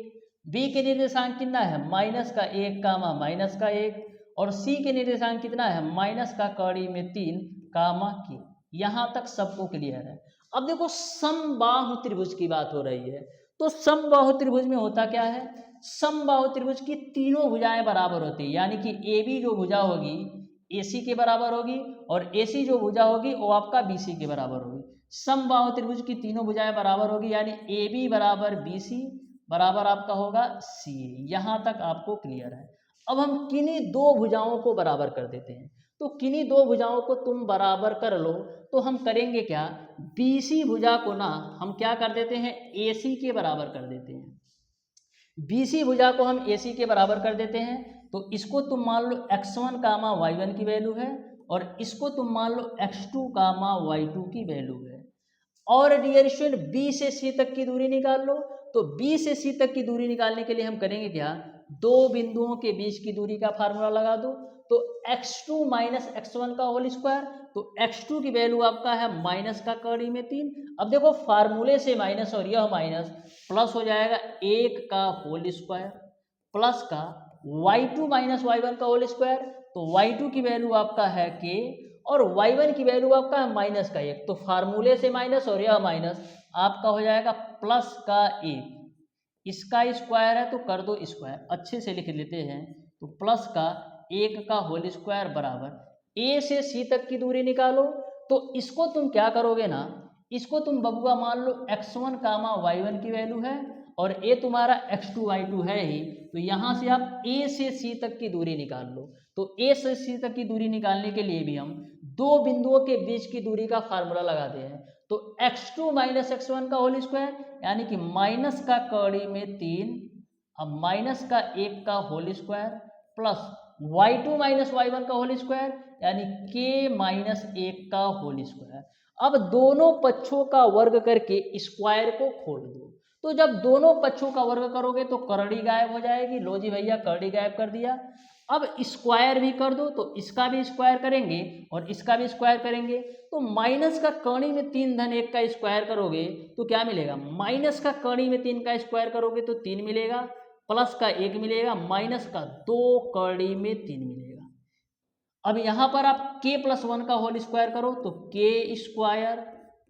B के निर्देशांक कितना है -1, -1 और C के निर्देशांक कितना है माइनस का कड़ी में 3, k। यहाँ तक सबको क्लियर है। अब देखो समबाहु त्रिभुज की बात हो रही है, तो समबाहु त्रिभुज में होता क्या है, समबाहु त्रिभुज की तीनों भुजाएं बराबर होती है, यानी कि AB जो भुजा होगी AC के बराबर होगी और AC जो भुजा होगी वो आपका BC के बराबर होगी। समबाहु त्रिभुज की तीनों भुजाएं बराबर होगी, यानी AB बराबर BC बराबर आपका होगा CA। यहाँ तक आपको क्लियर है। अब हम किन्हीं दो भुजाओं को बराबर कर देते हैं। तो किन्हीं दो भुजाओं को तुम बराबर कर लो तो हम करेंगे क्या, BC भुजा को ना हम क्या कर देते हैं AC के बराबर कर देते हैं। BC भुजा को हम AC के बराबर कर देते हैं। तो इसको तुम मान लो x1, y1 की वैल्यू है और इसको तुम मान लो x2, y2 की वैल्यू है। और डियर स्टूडेंट B से C तक की दूरी निकाल लो। तो B से C तक की दूरी निकालने के लिए हम करेंगे क्या, दो बिंदुओं के बीच की दूरी का फार्मूला लगा दो। तो x2 - x1 का होल स्क्वायर, तो x2 की वैल्यू आपका है माइनस का कड़ी में 3। अब देखो फार्मूले से माइनस और यह माइनस प्लस हो जाएगा 1 का होल स्क्वायर प्लस का y2 - y1 का होल स्क्वायर। तो y2 की वैल्यू आपका है k और y1 की वैल्यू आपका है -1। तो फार्मूले से माइनस और यह माइनस आपका हो जाएगा प्लस का 1। इसका स्क्वायर है तो कर दो स्क्वायर, अच्छे से लिख लेते हैं। तो प्लस का 1 का होल स्क्वायर बराबर A से C तक की दूरी निकालो। तो इसको तुम क्या करोगे ना, इसको तुम बबुआ मान लो x1, y1 की वैल्यू है और A तुम्हारा x2, y2 है ही। तो यहाँ से आप A से C तक की दूरी निकाल लो। तो A से C तक की दूरी निकालने के लिए भी हम दो बिंदुओं के बीच की दूरी का फार्मूला लगाते हैं। तो x2 - x1 का होल स्क्वायर यानी कि माइनस का कड़ी में 3 अब माइनस का 1 का whole square plus y2 - y1 का होल स्क्वायर यानी k - 1 का होल स्क्वायर। अब दोनों पक्षों का वर्ग करके स्क्वायर को खोल दो। तो जब दोनों पक्षों का वर्ग करोगे तो करड़ी गायब हो जाएगी। लो जी भैया करड़ी गायब कर दिया। अब स्क्वायर भी कर दो, तो इसका भी स्क्वायर करेंगे और इसका भी स्क्वायर करेंगे। तो माइनस का कड़ी में 3 धन 1 का स्क्वायर करोगे तो क्या मिलेगा, माइनस का कड़ी में 3 का स्क्वायर करोगे तो 3 मिलेगा, प्लस का 1 मिलेगा, माइनस का 2 कड़ी में 3 मिलेगा। अब यहाँ पर आप k + 1 का होल स्क्वायर करो तो k स्क्वायर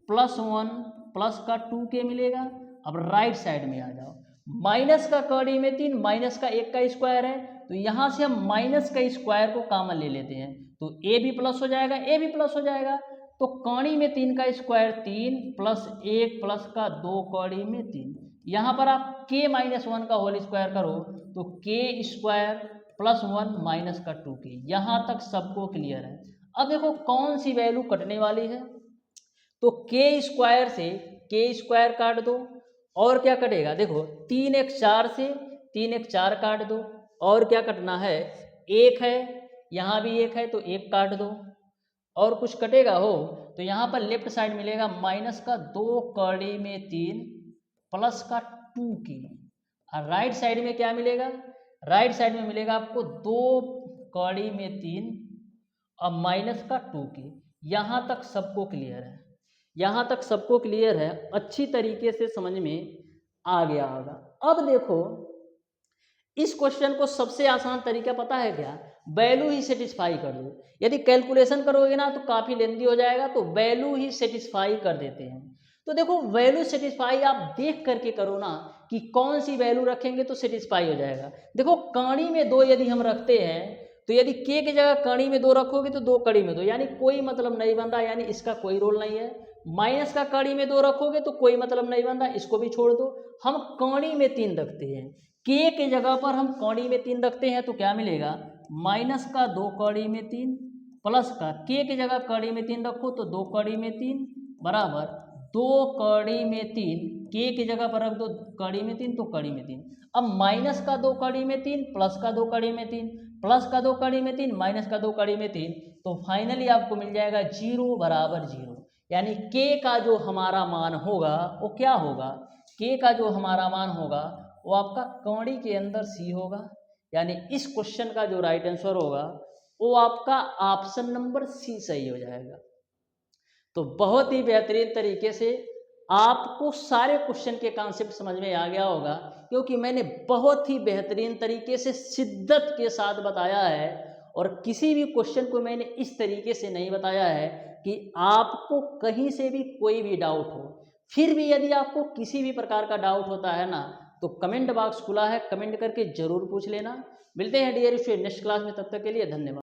प्लस 1 प्लस का 2k मिलेगा। अब राइट साइड में आ जाओ, माइनस का कड़ी में 3 माइनस का 1 का स्क्वायर है तो यहाँ से हम माइनस का स्क्वायर को कॉमन ले लेते हैं। तो a भी प्लस हो जाएगा, a भी प्लस हो जाएगा। तो कड़ी में 3 का स्क्वायर 3 प्लस 1 प्लस का 2 कड़ी में 3। यहाँ पर आप k - 1 का होल स्क्वायर करो तो k स्क्वायर प्लस 1 माइनस का 2k। यहाँ तक सबको क्लियर है। अब देखो कौन सी वैल्यू कटने वाली है, तो k स्क्वायर से k स्क्वायर काट दो और क्या कटेगा, देखो 3 1 4 से 3 1 4 काट दो और क्या कटना है 1 है, यहाँ भी 1 है तो 1 काट दो और कुछ कटेगा हो तो यहाँ पर लेफ्ट साइड मिलेगा माइनस का 2 कड़ी में 3 प्लस का 2k। और राइट साइड में क्या मिलेगा, राइट साइड में मिलेगा आपको 2 कड़ी में 3 और माइनस का 2k। यहाँ तक सबको क्लियर है, यहाँ तक सबको क्लियर है, अच्छी तरीके से समझ में आ गया होगा। अब देखो इस क्वेश्चन को सबसे आसान तरीका पता है क्या, वैल्यू ही सेटिस्फाई कर दो। यदि कैलकुलेशन करोगे ना तो काफ़ी लेंदी हो जाएगा, तो वैल्यू ही सेटिस्फाई कर देते हैं। तो देखो वैल्यू सेटिस्फाई आप देख करके करो ना कि कौन सी वैल्यू रखेंगे तो सेटिस्फाई हो जाएगा। देखो कड़ी में 2 यदि हम रखते हैं तो यदि k की जगह कड़ी में 2 रखोगे तो 2 कड़ी में 2, यानी कोई मतलब नहीं बन रहा, यानी इसका कोई रोल नहीं है। माइनस का कड़ी में 2 रखोगे तो कोई मतलब नहीं बन रहा, इसको भी छोड़ दो। हम कड़ी में 3 रखते हैं, k के जगह पर हम कड़ी में 3 रखते हैं तो क्या मिलेगा, माइनस का 2 कड़ी में 3 प्लस का k की जगह कड़ी में 3 रखो तो 2 कड़ी में 3 बराबर 2 कड़ी में 3, के की जगह पर रख दो कड़ी में 3 तो कड़ी में 3। अब माइनस का 2 कड़ी में 3, प्लस का 2 कड़ी में 3, प्लस का 2 कड़ी में 3, माइनस का 2 कड़ी में 3, तो फाइनली आपको मिल जाएगा 0 बराबर 0। यानी के का जो हमारा मान होगा वो क्या होगा, के का जो हमारा मान होगा वो आपका कौड़ी के अंदर सी होगा। यानी इस क्वेश्चन का जो राइट आंसर होगा वो आपका ऑप्शन नंबर सी सही हो जाएगा। तो बहुत ही बेहतरीन तरीके से आपको सारे क्वेश्चन के कॉन्सेप्ट समझ में आ गया होगा, क्योंकि मैंने बहुत ही बेहतरीन तरीके से शिद्दत के साथ बताया है और किसी भी क्वेश्चन को मैंने इस तरीके से नहीं बताया है कि आपको कहीं से भी कोई भी डाउट हो। फिर भी यदि आपको किसी भी प्रकार का डाउट होता है ना, तो कमेंट बॉक्स खुला है, कमेंट करके जरूर पूछ लेना। मिलते हैं डियर स्टूडेंट नेक्स्ट क्लास में, तब तक के लिए धन्यवाद।